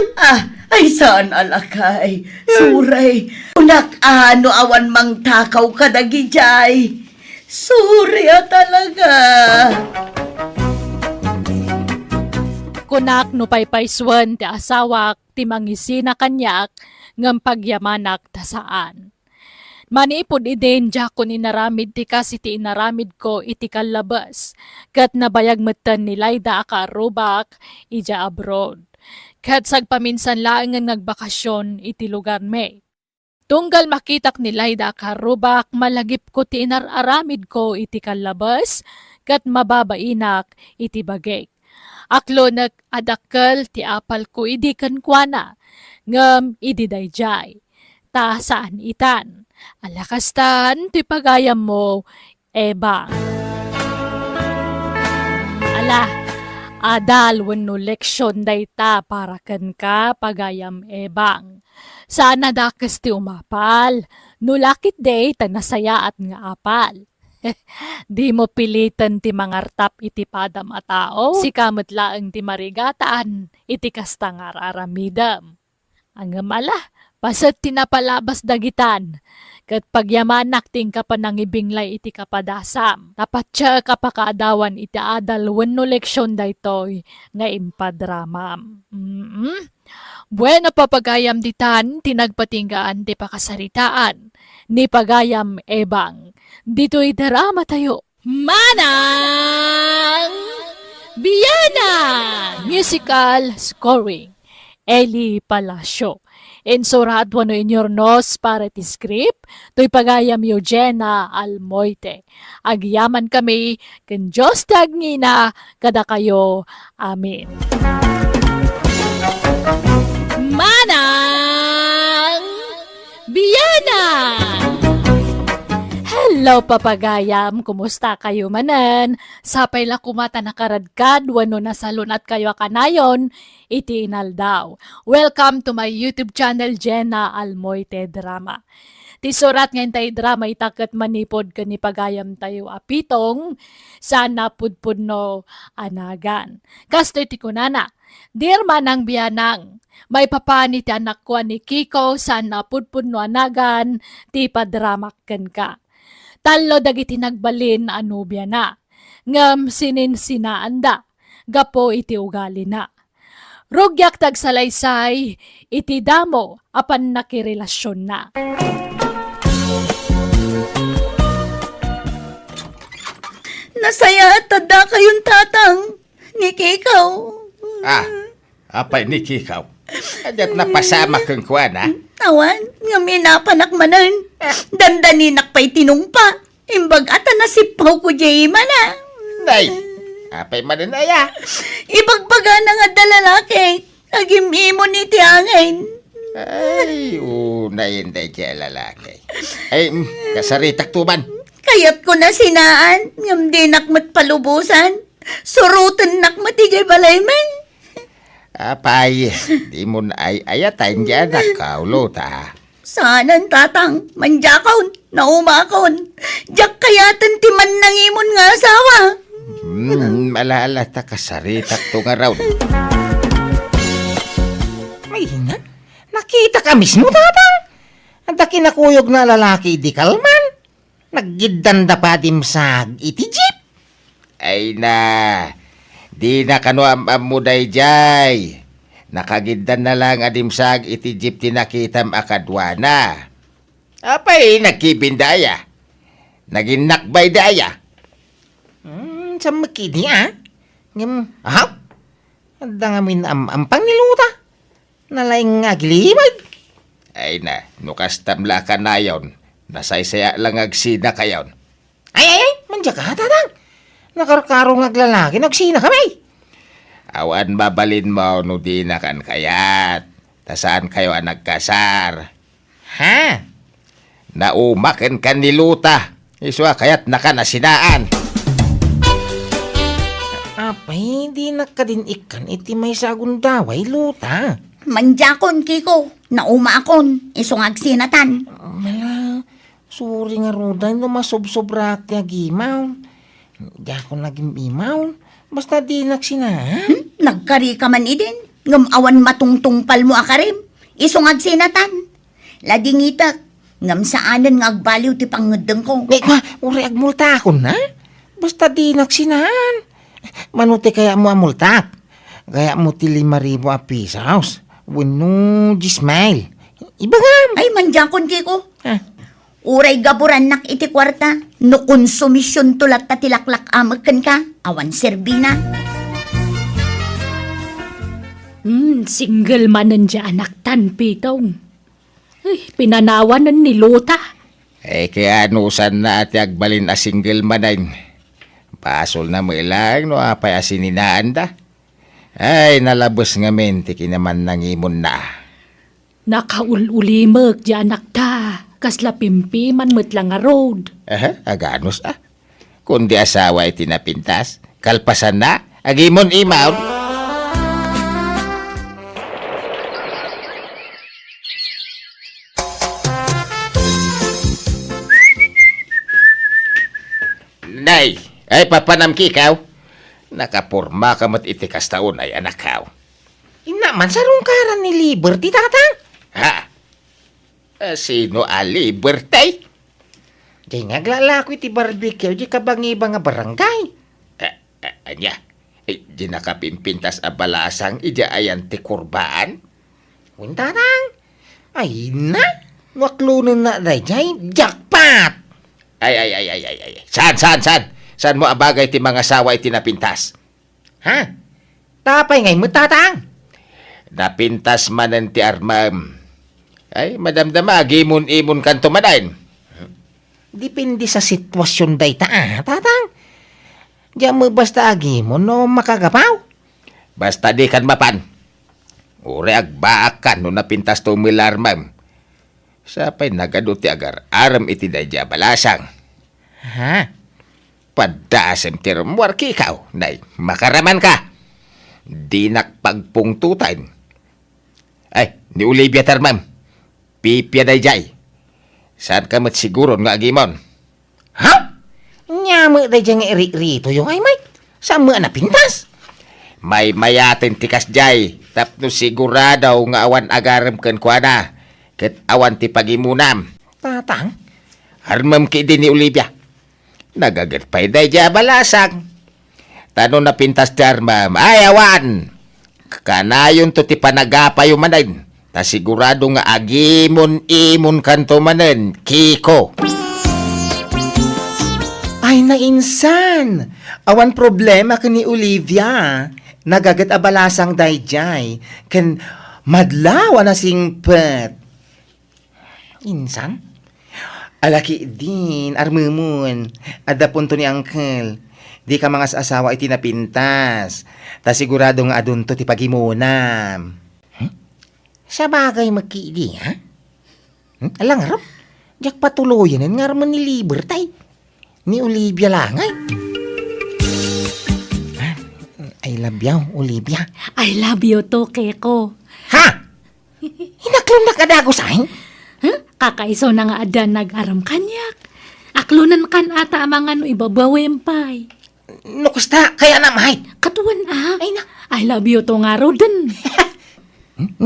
ay saan alakay? Suray, unak ano awan mang takaw ka dagi jay. Surya talaga. Kunak no paypayswan ti asawak ti mangisina kanyak ngem pagyamanak ta saan. Manipod iden jakon inaramid ti kasi ti inaramid ko iti kalabas kat nabayag metten ni Layda akarubak ija abroad. Kat sagpaminsan laeng nga nagbakasyon iti lugar me. Tunggal makitak ni Layda akarubak malagip ko ti inararamid ko iti kalabas kat mababainak iti bagek. Aklo nag-adakkel ti apal ko idi kankwana, ngem idi dayjay. Ta saan itan? Alakastan ti pagayam mo, Eba. Ala, adal wenno leksyon dayta para ken ka pagayam ebang. Sana dakes ti umapal, no lakit day tanasaya at nga apal. Di mo pilitan ti mangartap iti padam a tao, si kamot laeng ti marigataan, iti kastangar aramidam. Ang mala, pasat tinapalabas dagitan, kat pagyamanak ting kapanangibinglay iti kapadasam. Tapat siya kapakaadawan iti adal wenno leksyon daytoy nga impadramam. Bueno papagayam ditan, tinagpatinggaan ti pakasaritaan, ni pagayam ebang. Dito'y drama tayo. Manang Biyana! Musical scoring. Eli Palacio. Ensorado no inyornos para ti script, to'y pagayam Eugenia Almoite. Agyaman kami, ken Diyos tagngina, kada kayo. Amen. Manang Biyana! Hello papagayam, kumusta kayo manan? Sapay la kumata nakaradkad, wano nasalunat kayo kanayon, iti inaldaw. Welcome to my YouTube channel, Jenna Almoite Drama. Ti surat ngayon tayo drama itakat manipod ka ni pagayam tayo apitong, sana pudpudno anagan. Kasto iti kunana, dear Manang Biyanang, may papani ti anak ko ni Kiko, sana pudpudno anagan, ti padramakkan ka. Talo dagiti nagbalin anubya na, ngam sininsinaan gapo iti ugali na. Rugyak tagsalaysay, iti damo, apan nakirelasyon na. Nasaya tada kayong tatang. Ni Kikaw. Apay ni Kikaw. Adat napasama kang kuwan, ha? Tawan, nga minapanak manan. Dandaninak pa'y tinungpa. Imbag ata nasipaw ko jay mana. Nay, apay mananaya. Ibagbaga na nga dalalaki. Agimimo ni tiangin. Ay, unayin day kaya lalaki. Ay, kasaritak tuman. Kayat ko na sinaan. Ngam di nakmat palubusan. Surutan nakmat ijay balay man. Apay, di mo na ay ayatayin dyan na kaulo ta. Saanan tatang, manjakon, naumakon. Jak kayatan timan nang imon nga asawa. Malala ta kasaritak to nga raw. Ay, nakita ka mismo, tatang. Ang kinakuyog na lalaki di kalman. Naggidanda pa dimsag iti jeep. Ay na, di na kano amuday jay. Nakagidan na lang adimsag iti jeep tinakitam akadwana. Apay, nagkibindaya. Naginakbay daya. Sa makini, ahap? Anda ngamin ampang niluta. Nalaing nga gilimag. Ay na, nukastamla ka na yon. Nasaysaya lang agsina kayon. Ay, mandya ka, tatang. Nakarkarong naglalaki, nagsina kami. Awan babalin mo no di na kan kayat. Tasaan kayo ang nagkasar. Ha? Naumaken kan niluta. Iswa kayat nakanasinaan. Apay, hindi nakadinikan iti may sagundaway luta. Manjakon, Kiko. Naumakon. Isungag sinatan. Mala, suri nga roday no masobsobrak ti agimaw. Di ako naging imaw. Basta di nagsinaan. Nagkari ka man idin. Ngam awan matungtungpal mo akarim. Isungag sinatan. Lading itak. Ngam saanan nga agbaliw ti pangudeng ko. Uri agmulta ako na. Basta di nagsinaan. Manuti kaya mo amultak. Kaya mo ti 5,000 a pisos. Wano, gismail. Ibagam. Ay, manjakon, Kiko. Ha? Uray gaburan nak iti kwarta. No konsumisyon tulat na tilaklak amakan ka. Awan serbina. Single manan dyan anak tan pitong. Ay, pinanawanan ni Lota. Kaya anusan na ati agbalin a single manayin. Pasol na mo ilang no apay asininaan da. Ay, nalabos nga menti kinaman nangimon na. Nakaulimak dyan anak ta. Kasla pimpi man lang nga road. Aganos Kundi asawa iti napintas. Kalpasan na. Agimon imaw. Ay, papanamki kaw. Nakapurma ka mat itikas taon ay anak kaw. Inaman sa rungkaran ni Liberty, tatang. Ha? Sino a Liberty? Di nga glalako iti barbecue, di kabang-iba nga barangay. Anya, di nakapimpintas a balasang ija ayan ti kurbaan. Tatang, ay na, waklunan na dayjay, jackpot! Ay. Saan mo abagay ti mga sawa iti napintas? Ha? Tapay ngay mo, tatang. Napintas manan ti armam. Ay, madamdama, gimon-imon kanto madain. Depende sa sitwasyon day tatang. Diyan mo basta agimon no makagapaw. Basta di kan mapan. Ure agbaakan no napintas to milarmam. Sapay nagado ti agar aram iti dayja balasang. Ha? Padasem ti rumwar ki ikaw. Nay, makaraman ka. Di nakpagpungtutan. Ay, ni Olivia tarmam. Pipya dayjay. Saan ka mat siguro nga agimon? Ha? Nyama dayjay nga rito yung ay Mike. Saan mo napintas? May mayatin tikas jay. Tapno sigurado nga awan agaram ken kuana. Ket awan ti pagimunam. Tatang? Harmam ki din ni Olivia. Nagagat pa'y dayjay balasang. Tano na pintas ti armam. Ay awan! Kanayon to ti panagapayo manan. Ta sigurado nga agimon-imon kanto manen, Kiko. Ay nainsan! Awan problema ka ni Olivia. Nagagat abalasang dayjay. Ken madlaw na singpet. Insan? Alaki din, armumon. Ada punto ni Uncle. Di ka mga asawa iti napintas. Ta sigurado nga adunto ti pagimunam. Sa bagay magkiidi, ha? Alang harap, diyak patuloyan nga raman ni Liberty. Ni Olivia lang, ay. I love you, Olivia. I love you to, Keko. Ha? Hinaklong na kadago sa'yo? Huh? Kakaiso na nga ada nag-aram kanyak. Aklunan kan ata mga no ibabawin pa'y. Nukusta, kaya na mahit. Katuan Ay na. I love you to nga roden.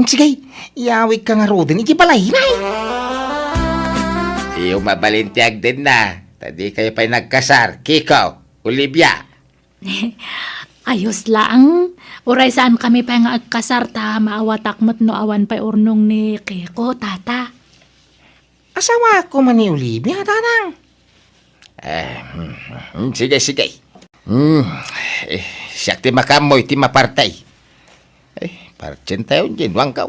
Sige, iawig ka nga roden, iki balay, nay. Iyo mabalintiag din na. Tadi kayo pa'y nagkasar. Kiko, Olivia. Ayos lang. Uray saan kami pa nga agkasar ta maawatak mo't no awan pa'y urnong ni Keko, tata. Asawa ko man ni Olivia, tatang. Sige. Siyak ti makamoy, ti mapartay. Parchen tayo dyan, wangkaw.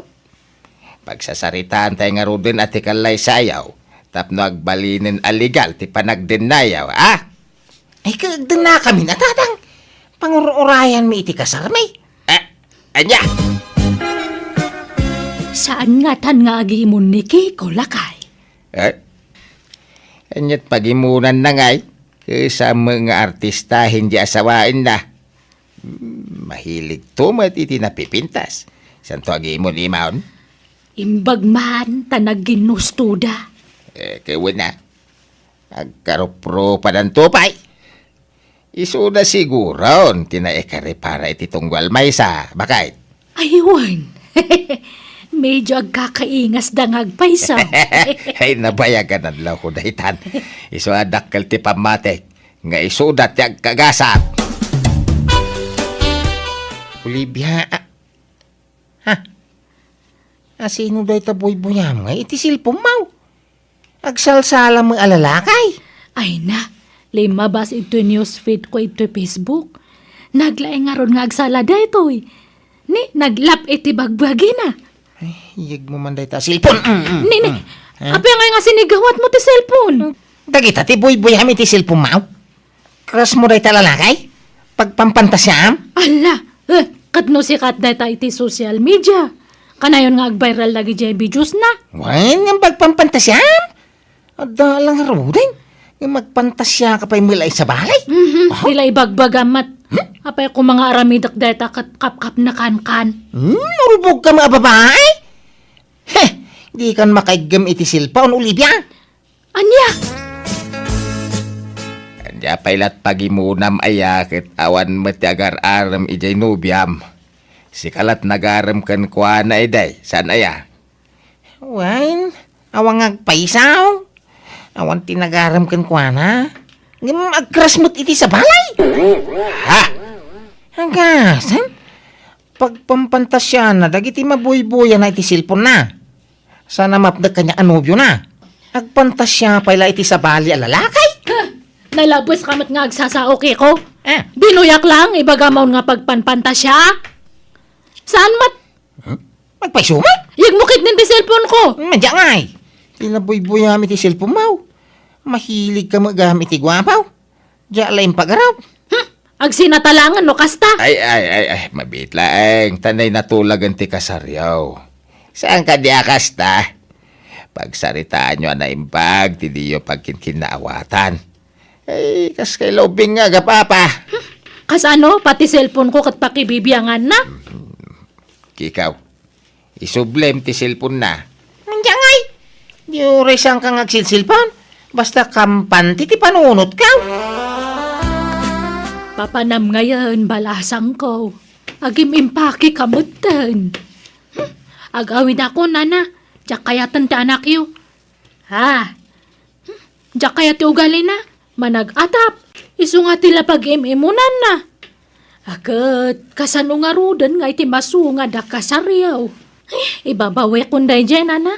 Pagsasaritaan tayo nga rodin at ikalay sayaw. Tapno agbalinin aligal, ti panagdinayaw, ah? Ay, kagdan na kami na, tatang. Pangurayan mi iti kasar, may. Anya? Saan nga tan nga agimon ni Keko, lakay? Anyat pagimunan na ngay. Sa mga artista hindi asawain na. Mahilig tumat iti napipintas. Santo agimon imaon? Imbag man, tanag ginustuda. Kawan na. Agkaropro pa ng tupay. Iso na siguro, tinaekari para iti tunggal may sa bakit? Aywan. Medyo agkakaingas dangag paysa. Ay, nabayagan ang law ko dahitan. Iso adakkel ti pamatek. Nga isudat ti agkagasat. Olivia, sino dahi taboy-boyam nga? Iti silpong mau. Agsalsala mo alalakay. Ay na, lima bas ito newsfeed ko ito Facebook. Naglaing nga ron nga agsala da ito eh. Ni, naglap iti bagbagi na. Ay, iyag mo man dahi ta silpon. Ni, apya nga sinigawat mo ti cellphone. Dagita ti boy-boyam iti silpong mau. Kras mo dahi talalakay? Pagpampantasyam? Ala, katno si kat data iti social media. Kanayon nga ag-viral lagi dyan videos na. Wan, yung pagpampantasyam? Ada lang rin. Yung magpantasya ka pa'y milay sa balay. Sila ibagbagamat. Apay ko mga aramidak data kap-kap na kan-kan. Nulbog ka mga babae? Di kan makaigam iti silpaon, Olivia. Anya? Diya pailat pagimunam ayakit awan matiagar aram ijay nubiam. Sikalat nagaram kan kuana iday. Saan aya? Wain, awang agpaisaw. Awan tinagaram kan kuana. Agkras mo't iti sa balay. Ha? Hanggasan? Pagpampantasya na, dagiti mabuy-buya na iti silpon na. Sana mapdag kanya anubyo na. Agpantasya pala iti sa bali alalakay. Nalabos kamat nga agsasaok ko. Ah, Binuyak lang, ibagamaw nga pagpanpanta siya. Saan mat? magpaisumat? Yagmukit din di cellphone ko. Madya nga eh. Tinabuy-buy iti silpon mo. Mahilig ka magamit iti gwapaw. Diya laing pagaraw. Agsinatalangan no kasta. Ay, mabitlaeng. Tanay natulagan ti kasaryaw. Saan ka di akasta? Pagsaritaan nyo na imbag, ti diyo pagkinkinawatan. Ay, kas kay lobing nga, gapapa. Kasano, pati cellphone ko kat pakibibiyangan na. Kikaw, isublem ti cellphone na. Nandiyan ngay. Di oresan kang agsilsilpan. Basta kampanti ti panunot ka. Papanam ngayon, balasang ko. Agim impaki kamutan. Agawin ako, nana. Diyak kayatan ti anak yu. Ha? Diyak kayat ti ugali na. Manag-atap. Isu nga tila pag-imimunan na. Agad, kasano nga rudan nga iti masu nga da kasaryaw. Ibabawi kun day dyan, nana.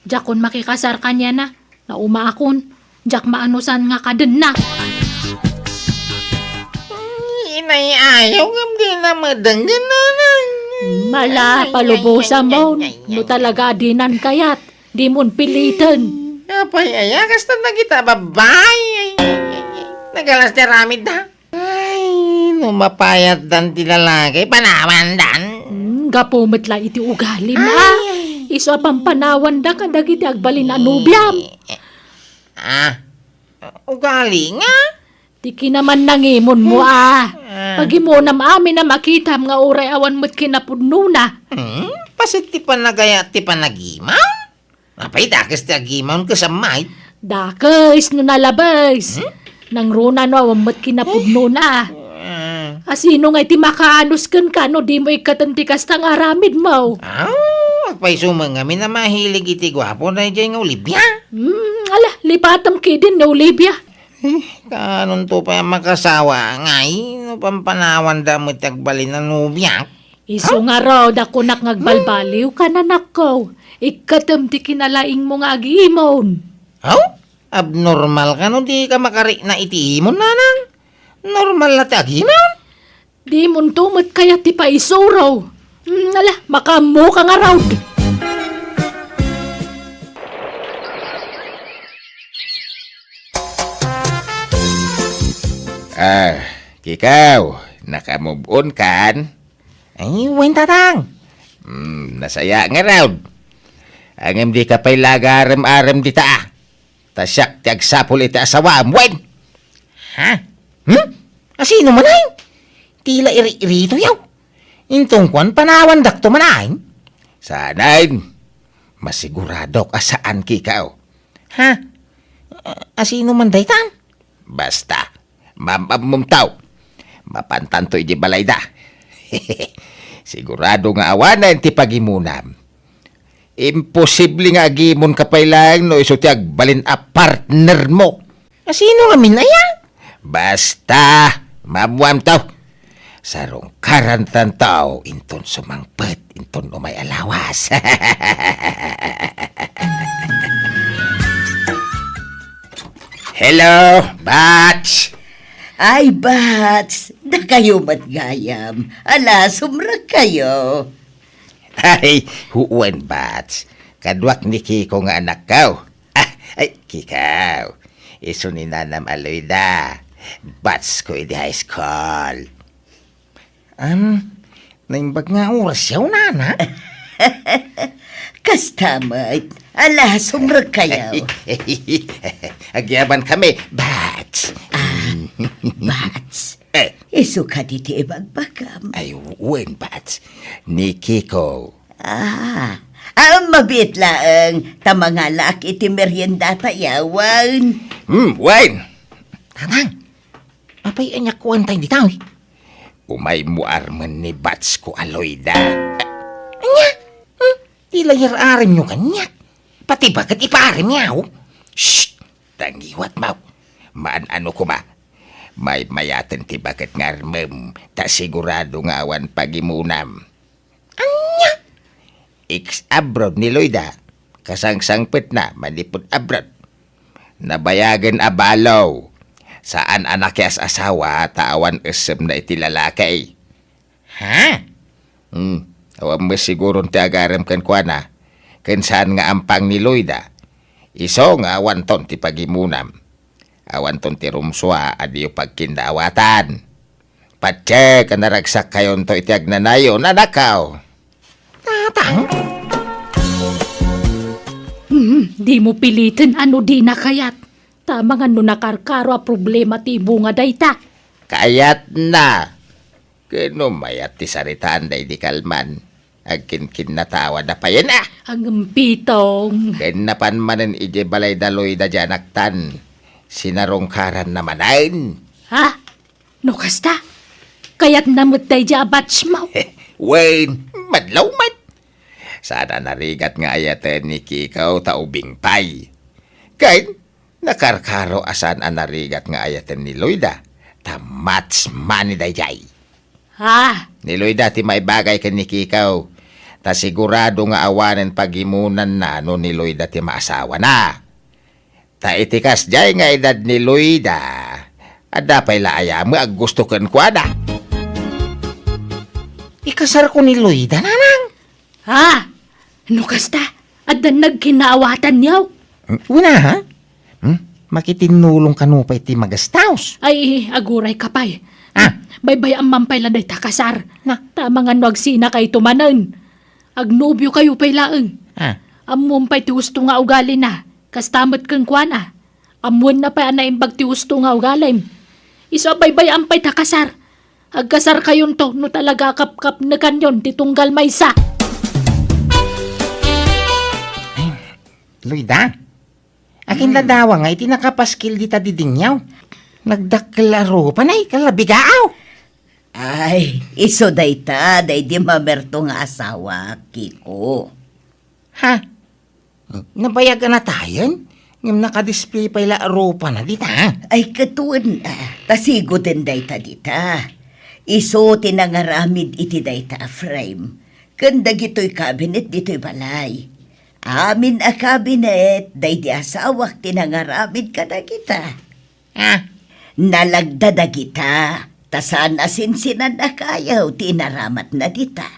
Diyak kun makikasar kanya na. Nauma akon. Diyak maanusan nga kaden na. Inay ayaw ngam di na madanggan na. Mala, palubusan mo. No talaga adinan kayat. Di mon pilitan. Apay aya, kasta na kita babay. Nagalas ti ramid na. Ay, numapayat dan ti lalaki, panawan dan. Gapumit la iti ugali na. Iso panawan da kadag iti agbalin anubyam. Ugali nga. Tiki naman nangimon mo Pagi mo nam amin na makita nga uray awan mo't kinapudno na. Pasit ti panagaya ti panagimaw? Apay dakas ti agimaw kasamay. Dakes no nalabas. Nang runa no awan mo't kinapudno na. Asino nga iti makaanos kan ka no di mo ikatantikas tang aramid mo. Agpay sumangami na mahilig iti gwapo na dyan nga Olivia. Ala, lipatam kidin ni Olivia. Kanon to pa makasawa ngay, no pampanawan da mo tagbalin na nubiyak. Iso nga raw dako ngagbalbaliw ka na nako. Ikatam ti kinalaing mo nga agimon. Abnormal ka no di ka makari na itiimon nanang. Normal na tagimon. Di mon tumot kaya ti pa iso raw. Ala, makamo ka nga raw. Kikaw, nakamove on kan? Ay, wen tatang. Nasaya nga raw. Ang di ka pa'y lagarem-arem di ta. Tasyak tiag sapul iti asawam, wen. Ha? Asino man ay? Tila iri-irito yaw. Intong kwan panawan dakto man ay. Sanain, masigurado ka saan kikaw. Ha? Asino man day tang? Basta, mamamumtaw. Mapantanto iti balay da. Sigurado nga awanan ti pagimunam. Imposible nga agimon ka pa'y lang no iso ti agbalin a partner mo. Sino nga minaya? Basta, mamamtaw. Sarong karantan tao, inton sumangpet, inton umay alawas. Hello, Batch! Ay, Bats, da kayo matgayam. Ala, sumrag kayo. Ay, huwan, Batch. Kadwak ni Kiko nga anak kaw. Ay, Kikaw. Iso ni Nanam Aloyda. Batch ko iti high school. Naimbag nga oras yaw, Nana. Kastamay. Ala, sumrag kayo. Agyaban kami, Batch. Bats, iso ka diti ibagbagam. Ay, huwan, Batch. Ni Kiko. Mabit laang tamangalak iti merienda tayawan. Wine. Tatang, Apay anya kuwantay di tao. Umay mo arman ni Bats ko Aloyda. Anya? Tila yararin nyo kanya. Pati bakit iparin niya, oh? Shh! Tangiwat mau. Maan ano ko ba? May mayaten ti bakit ngarmem. Ta sigurado nga awan pagimunam. Anya? Abroad ni Loyda. Kasangsangpit na manipod abroad. Nabayagan abalaw. Saan anak yas asawa tawan esem na iti lalaki. Ha? Awan mo siguro ti agarem kan kwa na. Ken saan nga ampang ni Loyda. Iso nga awan ton ti pagimunam. Awan ton ti rumswa adiyo pagkindawatan. Patse ka naragsak kayon to iti agnanayo na nakaw. Tatang? Di mo pilitin ano di na kayat. Tama nga no nakarkaro a problema ti bunga dayta. Kayat na. Kano mayat ti saritaan day di kalman. Agkin natawa na pa yan ah. Ang pitong. Ken napan manen ije balay daloy da janaktan. Sinarongkaran namanain. Ha? No kasta? Kaya't namut day ja batch mo. Wayne, madlaw mat. Sana narigat nga ayatan ni Kikaw taubing pay. Kain, nakarkaro asan ang narigat nga ayatan ni Loyda. Tamats mani dayjay. Ha? Ni Loyda ti may bagay kan ni Kikaw. Ta sigurado nga awanen pagimunan na no ni Loyda ti maasawa na. Ta itikas jay nga edad ni Loyda. Ada pa'y laaya mo ag gusto kan kwada. Ikasar ko ni Loyda, nanang. Ha? No kasta? At nagkinaawatan niyaw. Una, ha? Makitinulong ka no pa iti magastaos. Ay, aguray kapay. Ah, Baybay ang mampay la day takasar. Na. Tama nga no agsina kay tumanan. Agnobyo kayo pay laeng. ah. Amuan pa'y ti gusto nga ugali na. Kastamot kang kwana. Amuan na pa na imbag ti gusto nga ugalim. Iso baybay ang pa'y takasar. Agkasar kayon to no talaga kap-kap na kanyon titunggal maysa. Loyda, akin ladawa nga iti nakapaskil di tadidingyaw. Nagdaklaro pa na ikalabigaaw. Ay, iso dayta, day di mamerto nga asawa, Kiko. Ha? Nabayag na tayon? Ngam nakadisplay pa ila aropa na dita, ha? Ay, katuan na. Tasigo din dayta dita. Iso tinangaramid iti dayta a frame. Kanda gito'y cabinet dito'y balay. Amin a cabinet, day di asawak tinangaramid ka na kita. Ha? Nalagdada kita. Tasan asinsinan na kayaw, tinaramat na dita.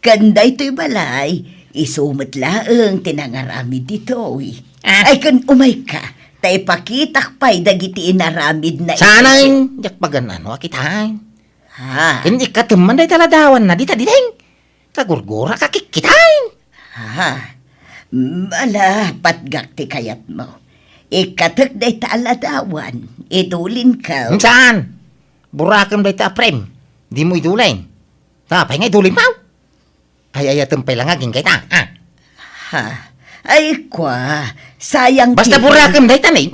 Kanda ito'y balay, isumot laeng tinangaramid dito'y. Ah. Ay, kan umay ka, tay pakitak pa'y dagiti inaramid na Sanang, jakpagan ano, akitain. Ha? Hindi ka teman day taladawan na dita dideng. Kagurgura kakikitain. Ha? Mala, patgak ti kayat mo. Ikatak day taladawan, idulin ka. Saan? Burakam day ta prem. Di mo idulain. Tapay nga idulin pa. Ay tempay lang aging kay ta. Ah. Ha? Ay, kwa, sayang Basta ti- burakam day tanay.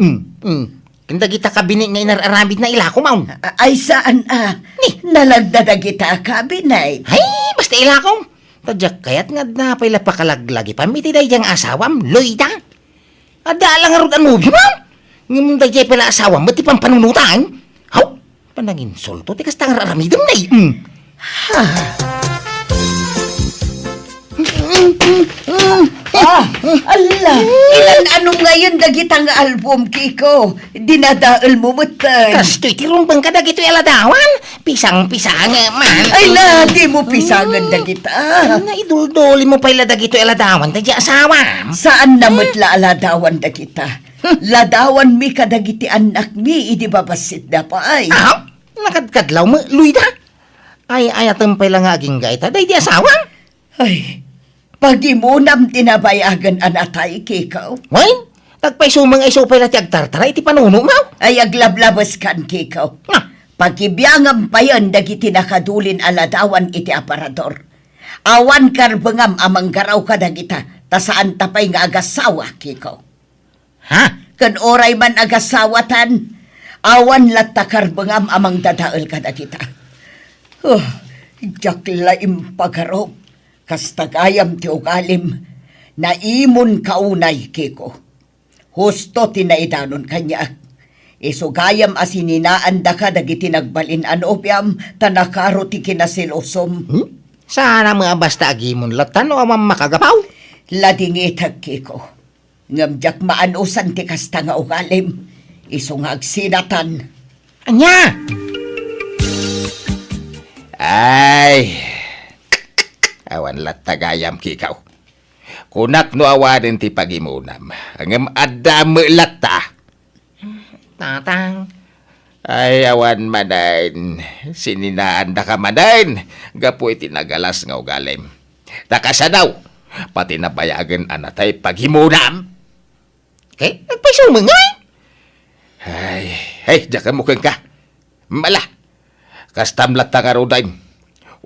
Kanda kita kabini nga inararamid na ilako maun. Ay, saan nalagdada kita kabinet. Ay, basta ilakaw. Tadyak kayat nga na pala pakalaglagi pamiti day diyang asawam, Loyda. Ada lang arot ang movie mo. Ngayon day diyang pala asawam, ba't ipang panunutan? Haw, panangin solto, tikas tang raramidam na Ala, ilan anong ngayon dagitang album, Kiko? Dinadaal mo matan. Kastoy tirong bang kada gito aladawan? Pisang-pisang man. Ay la, di mo pisangan dagita. Na iduldoli mo pa ilada gito aladawan, tadya asawam. Saan namot la aladawan dagita? Ladawan mi kadagiti anak mi, idi babasit na pa ay. Aw, nakadkadlaw mo, Loyda. Ay, ayatang pala nga aging gaita, day di asawam. Ay, pagimunam tinabayagan anatay, Kiko. Wain, tagpay sumang ay supay na tiyagtartara, iti panuno mo. Ay aglablabas kan, Kiko. Nga, Pagibiyangam pa yan dagiti nakadulin aladawan iti aparador. Awan karbengam amang garaw ka dagita, ta saan tapay nga agasawa, Kiko. ha? Kan oray man agasawatan, Awan latakar bengam amang dadael ka na kita. Jakla impagarop, kastagayam ti ugalim, na imon kaunay kiko. Husto tinaidanon kanya. Isugayam asininaan da ka dagiti nagbalin anobyam, tanakaro ti kinasilosom. Sana mga basta agimon latan o amang makagapaw. Ladingitag kiko. Ngamjak maanusan ti kasta nga ugalim. Isungag sinatan. Anya! Ay! Awan latagayam kikaw. Kunak no awanin ti pagimunam. Angam adame lata. Tatang. Ay, awan madain. Sininaan da ka madain. Gapu iti nagalas nga ugalim. Takasadaw. Pati nabayagan anatay paghimunam. Okay? Nagpaisumangay. Ay, diyan ka mukeng ka. Mala. Kastamlat ta karudain.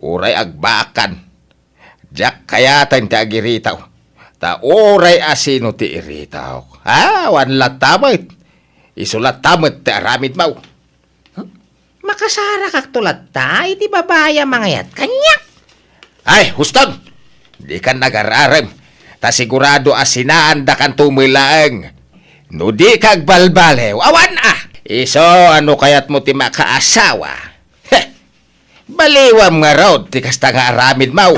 Uray agbakan. Diyak kayatan ti agiritaw. Ta uray asino ti iritaw. Wanlat tamit. Isulat tamit ti aramid mau. Makasara kak tulat ta, iti babaya mangayat kanyak. Ay, huston! Di ka nagararem. Ta sigurado asinaan da kan tumilaeng. No di kag balbalew, awan Iso, ano kayat mo ti makaasawa? Heh! Baliwam nga raw, ti kasta nga aramid mau.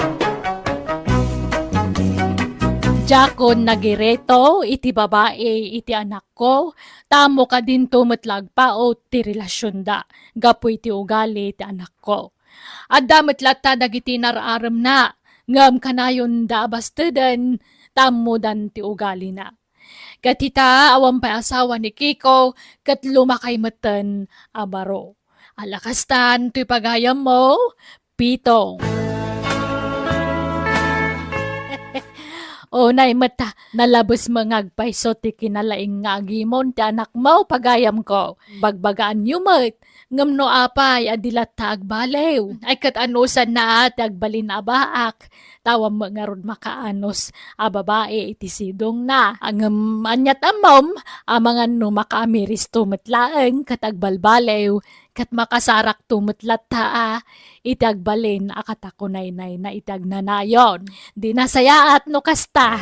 Jakon nagireto, iti babae, iti anak ko, tamo ka din tumetlag pa o ti relasyon da, gapu iti ugali iti anak ko. At damet lata dagiti nararam na, ngam kanayon da abastedan, tamo dan ti ugali na. Katita, awang pa asawa ni Kiko, kat lumakay matan abaro. Alakastan, tuy pagayam mo, pitong. O nay mata, nalabos mangagpay so ti kinalaing nga agimon ti anak mo pagayam ko. Bagbagaan yumet, ngam no apay adilat ta agbalew. Ay kat anusan na at agbalin abaak. Tawam mga rod makaanos a babae iti sidong na. Ang anyat amom, amangan no makaamiris tumetlaeng kat agbalbalew. Kat makasarak tumetlat ta iti agbalin akatakunay-nay na iti agnanayon. Di nasayaat no kasta.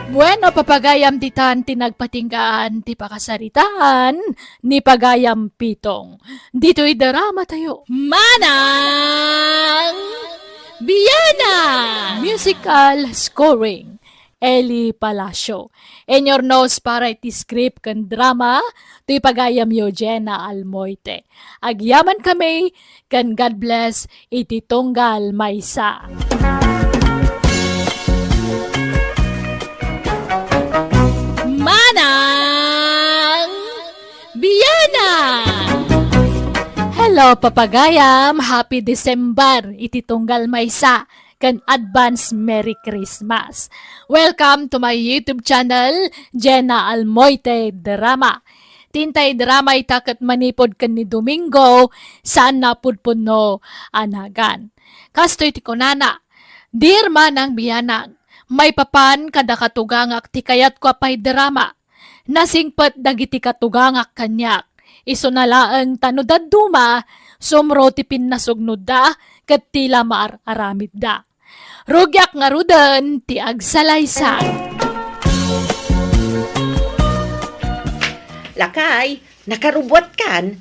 Bueno, papagayam titan tinagpatinggaan ti pakasaritaan ni pagayam pitong. Dito'y drama tayo. Manang Biyana! Musical scoring. Eli Palacio. In your nose para iti script kan drama, tuy pagayam yo Jenna Almoite. Agyaman kami, kan God bless, iti tunggal maysa. Manang Biyana! Hello, papagayam! Happy December! Iti tunggal maysa kan advance Merry Christmas. Welcome to my YouTube channel, Jenna Almoite Drama. Tintay drama itakat manipod kan ni Domingo, saan napudpuno anagan. Kastoy ti konana, dear Manang Biyanang, may papan kada katugangak ti kayat ko apay drama. Nasingpat dagiti katugangak kanyak. Iso nalaang tanudad duma, sumro ti pinnasugnod da, kat tila aramid da. Rugyak nga rudan ti agsalaysay. Lakay, nakarubwat kan.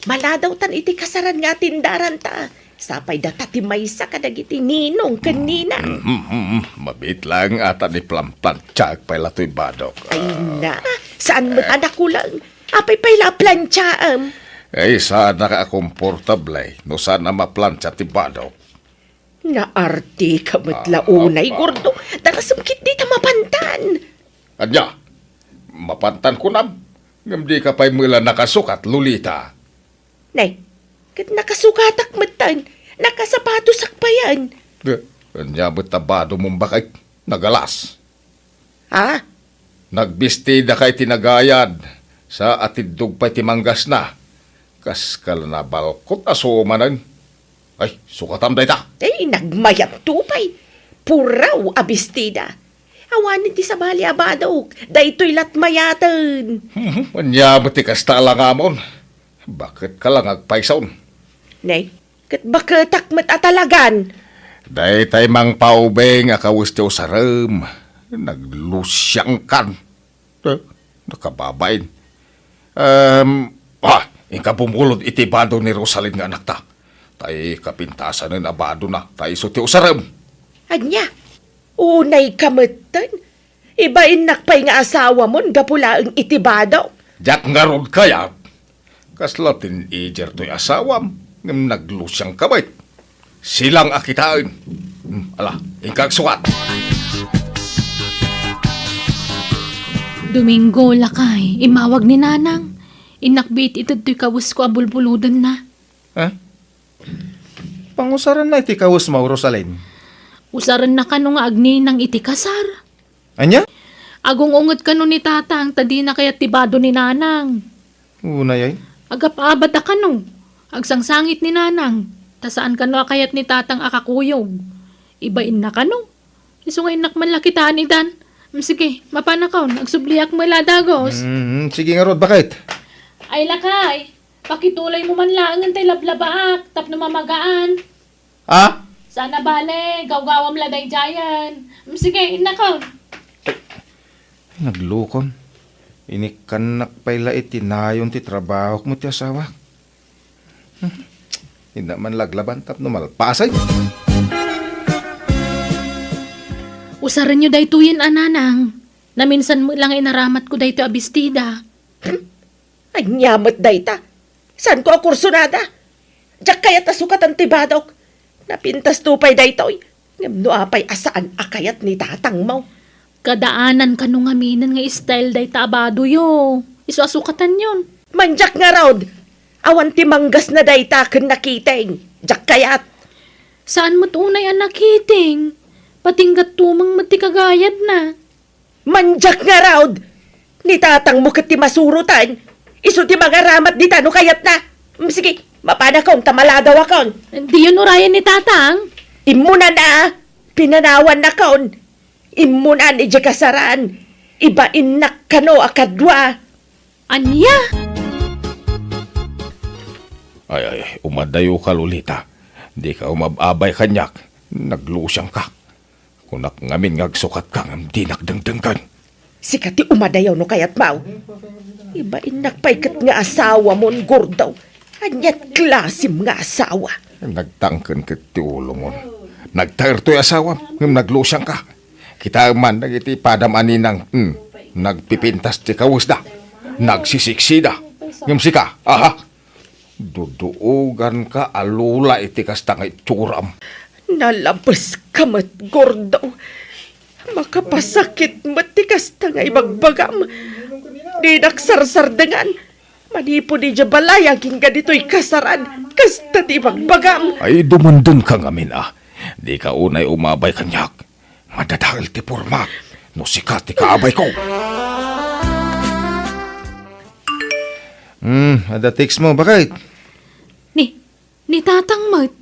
Maladaw tan iti kasaran nga tindaran ta. Sapay data ti maysa kadagiti ninong kanina. Mabit lang ata ni plamplantsag pay latoy badok. Ay na, saan mo't anak ko lang? Apay pay la plantsaam. Ay, saan nakakomportable no saan na maplantsa ti badok. Naarti ka mo't launay, gordo. Darasam kit di ta mapantan. Anya, mapantan ko na. Ngam di ka pa'y mula nakasukat, Lolita. Nay, kat nakasukatak matan. Nakasapatos akpayan. Anya ba't tabado mong bakay nagalas? Ha? Nagbistida kay tinagayad sa atidug pa'y timanggas na. Kas kalanabalkot asumanan. Ay, sukatam day ta. Ay, nagmayat tupay. Puraw abistida. Awanin ti sa bali abadok. Daytoy latmayatan. Anya matikas tala nga mon. Bakit ka lang agpaisaon? Nay, kat bakatak mat atalagan. Day tay mang paubeng akawis ti usarem. Naglusyang kan. Nakababain. Ika bumulod iti bado ni Rosalyn nga anak ta. Tay kapintasan ng abado na. Tay iso ti usarem. Anya, unay kamatan. Ibain nakpay nga asawa mon gapula ang itibado. Jack nga rod kaya. Kasla teenager to'y asawam. Ngam naglusyang kabay. Silang akitain. Ala, ikag sukat. Domingo lakay, imawag ni nanang. Inakbit ito to'y kawus ko abulbuludan na. Pangusaran na iti kawus mo, Rosalyn. Usaran na kano nga agni ng iti kasar. Anya? Agong ungot kano ni tatang, tadi na kaya tibado ni nanang. Unay ay. Agap-abad na kano. Agsangsangit ni nanang. Tasaan kano akayat ni tatang akakuyog. Ibain na kano. Iso nga inak man lakitaan idan. Sige, mapanakaw. Agsubliak mo iladagos. Sige nga rod, bakit? Ay lakay. Pakituloy mo man lang ang tay lablabaak. Tap na mamagaan. Ah? Sana bale, gawgawam laday jayan. Sige, inakaw. Naglukon. Inikanak pala itinayon ti trabaho mo ti asawa. Hindi man laglaban tap no malpasay. Usaran nyo day tuyin ananang. Na minsan mo lang inaramat ko day to abistida. Ay nyamot dayta. San ko akursunada? Diyak kayat asukat ang tibadok. Napintas tupay daytoy. Ngam no apay asaan akayat ni tatang mo. Kadaanan ka nung aminan nga style day taabado yo. Isu-asukatan yun. Manjak nga raod. Awan ti manggas na dayta ken nakiteng. Diyak kayat. Saan mo't unay ang nakiting? Patinggat tumang mati kagayad na. Manjak nga raod. Ni tatang mo ket ti masurutan. Isu ti mga ramat di tano kayat na. Sige, mapanakaw tamaladaw akon. Di yun urayan ni tatang. Imunan na. Pinanawan na kaon. Imunan ije kasaran. Ibain na kano akadwa. Anya? Ay, umadayo ka, Lolita. Di ka umababay kanyak. Naglusyang ka. Kunak ngamin ngagsukat ka ngam di nakdengdengkan. Sikati umadayaw no kayat mau. Ibain nakpaykat nga asawa mon gordaw. Anyat klasim nga asawa. Nagtangken ket ti ulo mo. Nagtaer to'y asawa. Ngam naglusyang ka. Kita man nagiti padam aninang. Nagpipintas ti kawus da. Nagsisiksida. Ngam sika. Aha. Duduugan ka alula iti kasta nga itsuram. Nalabas ka mat gordaw. Makapasakit matikas ta nga ibagbagam. Di naksarsardangan. Manipo di jabalay aging ganito'y kasaran. Kasta ti ibagbagam. Ay dumundun ka ngamin Di ka unay umabay kanyak. Madadahil ti porma. No sikat ti kaabay ko. Ada text mo, bakit? Ni tatang mat.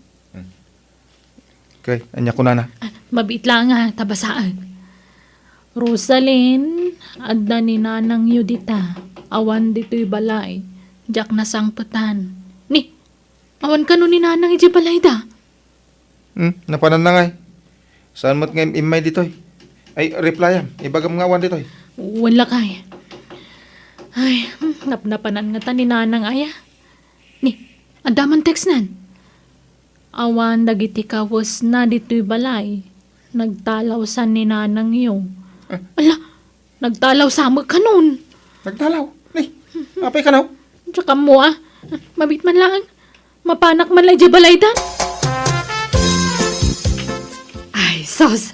Okay, anya ko na. Mabit lang nga, tabasaan. Rosalyn, adda ni nanang Yudita. Awan dito'y balay. Diyak na sangputan. Awan ka nun ni nanang iji balay da. Napanan na nga eh. Saan mo't ngayon imay ditoy? Ay, reply ibagam nga wan ditoy. Wala kay. Ay, napnapanan nga ta ni nanang aya. Adaman text nan. Awan dagiti kawas na dito'y balay. Nagtalaw sa ni nanang yo. Ala, nagtalaw sa ka nun. Nagdalaw. Apay ka na. Tsaka mo mabit man lang. Mapanak man lang di balay dan. Ay, sos.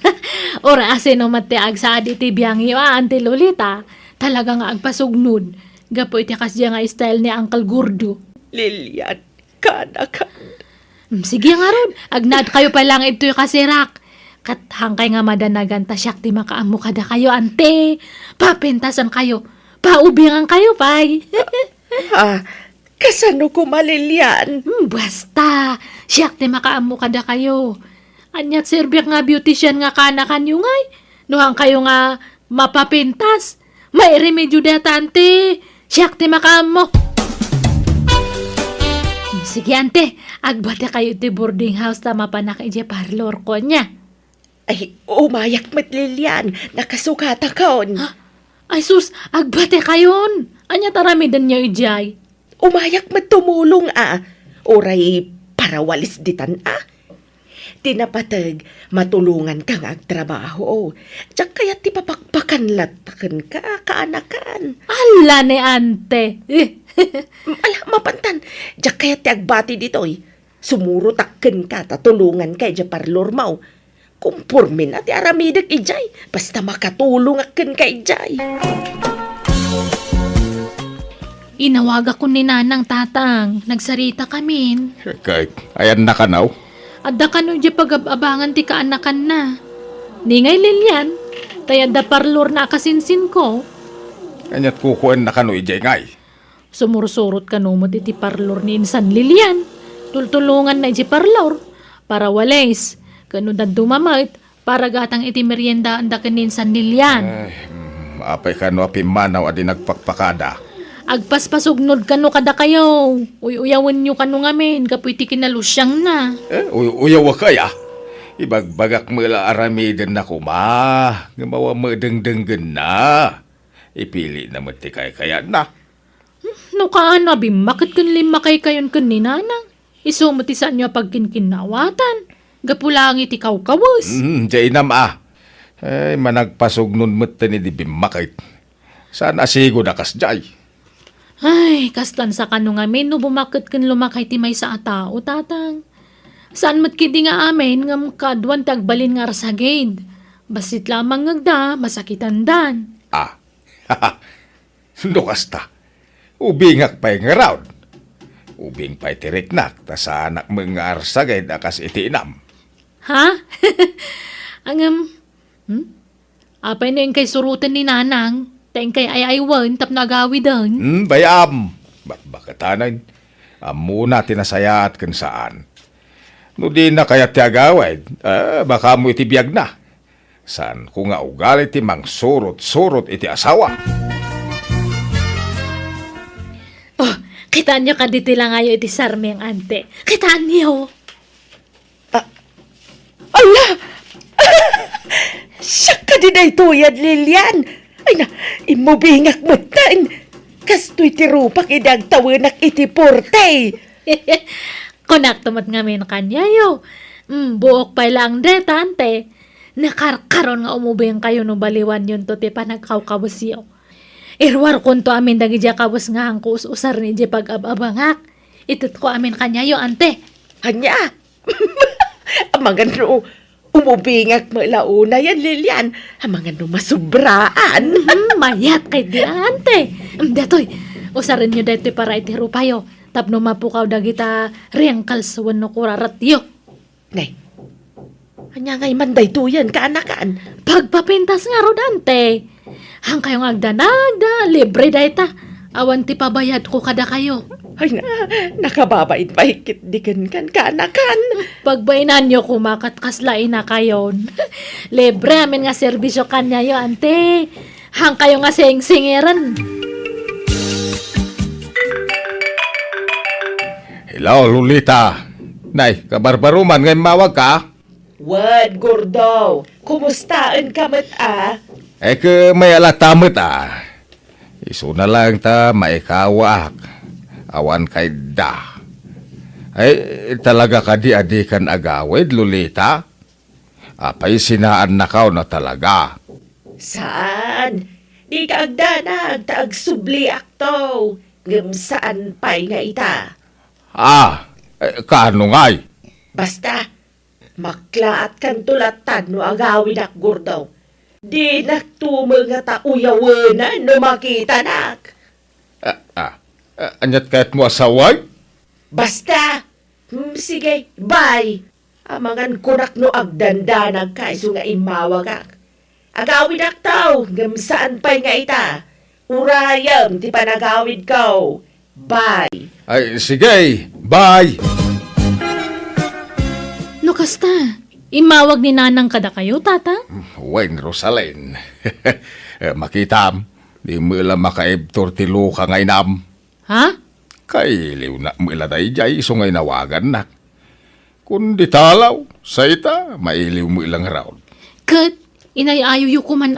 Ora asin no matiag sa aditi biyang iyo, Ante Lolita. Talaga nga agpasugnod. Gapo iti kasya nga style ni Uncle Gordo. Lilian, kanakan. Sige nga ron. Agnad kayo pa lang ito yung kasirak. Kat hangkay nga madanagan ta siyak ti makaamo kada kayo, ante. Papentasan kayo. Paubingan kayo, pay. Kasano ko malilian? Basta. Siyak ti makaamo kada kayo. Anyat serbyak nga beautician nga kanakan yung ay. Nuhang kayo nga mapapintas. May remedyo data, ante. Siyak ti makamo. Sige, ante. Agbata kayo ti boarding house ta mapanak ije parlor ko niya. Ay, umayak met Lilian. Nakasukata kaon. Ay sus, agbate kayon. Anya taramidan niyo ijay. Umayak met tumulong Oray para walis ditan Tinapatag, matulungan kang agtrabaho. Diyak kaya ti papakpakan latakan ka, kaanakan. Ala ni ante. Ala, mapantan. Diyak kaya ti agbati ditoy. Sumuro takken ka, tatulungan kay di parlor mau. Kumpurmin at aramidag ijay. Basta makatulong akken kay ijay. Inawag ako ni nanang tatang. Nagsarita kamin. Kahit ayan na kanaw. Adda ka no di pag-abangan ti kaanakan na. Ningay Lilian, tayad da parlor na kasinsin ko. Kanyat kukuan na kano ijay ngay. Sumursurot ka no mo ti parlor ni Insan Lilian. Tultulungan na iti parlor. Para walays. Kano da dumamait. Para gatang iti merienda anda ka ni Insan Lilian. Apay kano api manaw adi nagpakpakada. Agpaspasugnod kano kada kayo. Uyawan nyo kano ngamin. Kapoy ti kinalusyang na. Uyaw kaya. Ibagbagak mula aramiden na kuma. Gumawa mo dengdenggen na. Ipili na mati kaya na. No kaan abim, bakit kun lima kay kayon kun ni nanang? Isumati sa nyo pagkinkinawatan. Gapulang iti kaw-kawas. Diyan nam Ay, managpasugnon mo ni di bimakit. Saan asigo na kas jay? Ay, kastan sa kano ngamin no bumakit kun lumakay ti may sa atao, tatang. Saan matkidi nga amin ngam kadwan tagbalin nga rasagid. Basit lamang ngagda, masakitan dan. Lukas ta. Ubingak pa'y nga raon. Ubing pa'y tiriknak, ta sa anak mga arsagay akas itinam. Ha? Apay na yung kay surutan ni nanang. Tayong kay ayaywan, tap nagawi dan. Bayam. Bakatanan. Muna tinasayaat kan saan. No di na kaya tiagawad, baka mo itibiyag na. Saan ko nga ugali ti mang surot-surot iti asawa. Oh, kitaan nyo kaditi lang ngayon iti sarmi ang ante. Kitaan niyo. Ala! Siya ka din ay tuyad, Lilian. Ay na, imubingak mo tan. Kasto'y tirupak idagtawanak iti porte. Konak tumat ngamin kanyayo. Buok pa lang de, tante. Nakarkaron nga umubing kayo no baliwan yun to ti panagkawkawos yo. Irwar kun to amin dagi dya kawas nga ang usar ni dya pag-ababangak. Itut ko amin kanyayo, ante. Hanya? Amangan no, umubingak mo launa yan, Lilian. Amangan no masubraan. Mayat kay di, ante. Datoy, usarin nyo datoy para itiru payo. Tapno mapukaw dagita riyang kalsawan no kurarat yo. Nay, hanya ngay manday tuyan kaanakan. Pagpapintas nga ro, dante. Hang kayong agdanagda, libre dayta. Awan ti pabayad ko kada kayo. Ay na, nakababait pa hikit dikan kan kaanakan. Pagbainan nyo kumakat kaslain na kayon. Libre amin nga serbisyo kanya yo, ante. Hang kayo nga sing-singiran. Hello, Lolita. Nay, kabarbaruman ngayon mawag ka? Wad, Gordo. Kumustaan ka mat May alatamot Iso na lang ta maikawak. Awan kay da. Ay, talaga ka di adikan agawid, Lolita? Apay sinaan na kao na talaga. Saan? Di ka agdanag, taag subli akto. Ngam saan pa'y nga ita. Kano ngay? Basta, maklaat kan tulatan no agawin ak Gordo. Di naktumang nga ta uyawanan no makita nak. Anyat kahit mo asaway? Basta, sige, bye. Amangan kunak no agdandanag ka iso nga imawag ak. Agawid ak tao, ngam saan pa'y nga ita. Urayam, ti panagawid ko. Bye. Ay, sige, bye! No kasta, Imawag ni nanang kada kayo, tatang? Wen Rosalyn. Makitam, di mo lang makaebtor ti Luka ngay nam. Ha? Kay liw na mo iladay jay so ngay nawagan na. Kundi talaw, sa ita, mailiw mo ilang raon. Kat, inayayo yu ko man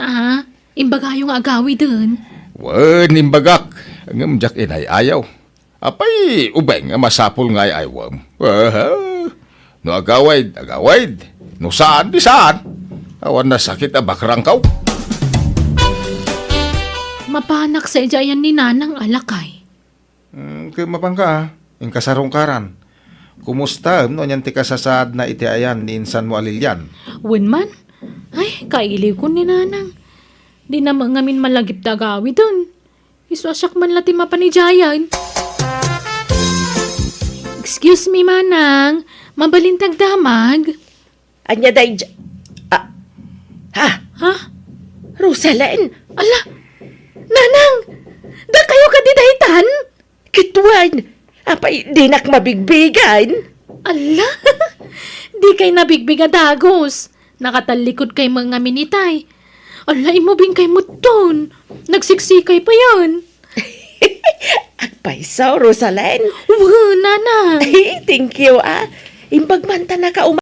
Imbaga yung agawi dun. Wen imbagak, ngam jak inay ayaw. Apay, ubeng nga masapol ngay aywam. No agawaid, agawaid. No saan, di saan. Awan na sakit bakrang kaw. Mapanak sa ijayan ni nanang alakay. Kaya mapangka, yung kasarungkaran. Kumusta, no, yan ti kasasad na itiayan ni insan mo alilyan. Wen man? Ay, kailiw ko ni nanang. Di na ngamin malagip da agawi dun. Iswasak man lati mapanijayan. Excuse me, manang. Mabalintag damag. Anya day... Ha? Ha? Rosalyn? Ala! Nanang! Da kayo ka di dahitan? Kitwan! Apay, di nak mabigbigan. Ala! Di kay nabigbiga dagos. Nakatalikod kay mga minitay. Ala, imubing kay muton. Nagsiksikay pa yan. Agpay so, Rosalyn. Nanang! Thank you, Imbag man ta na ka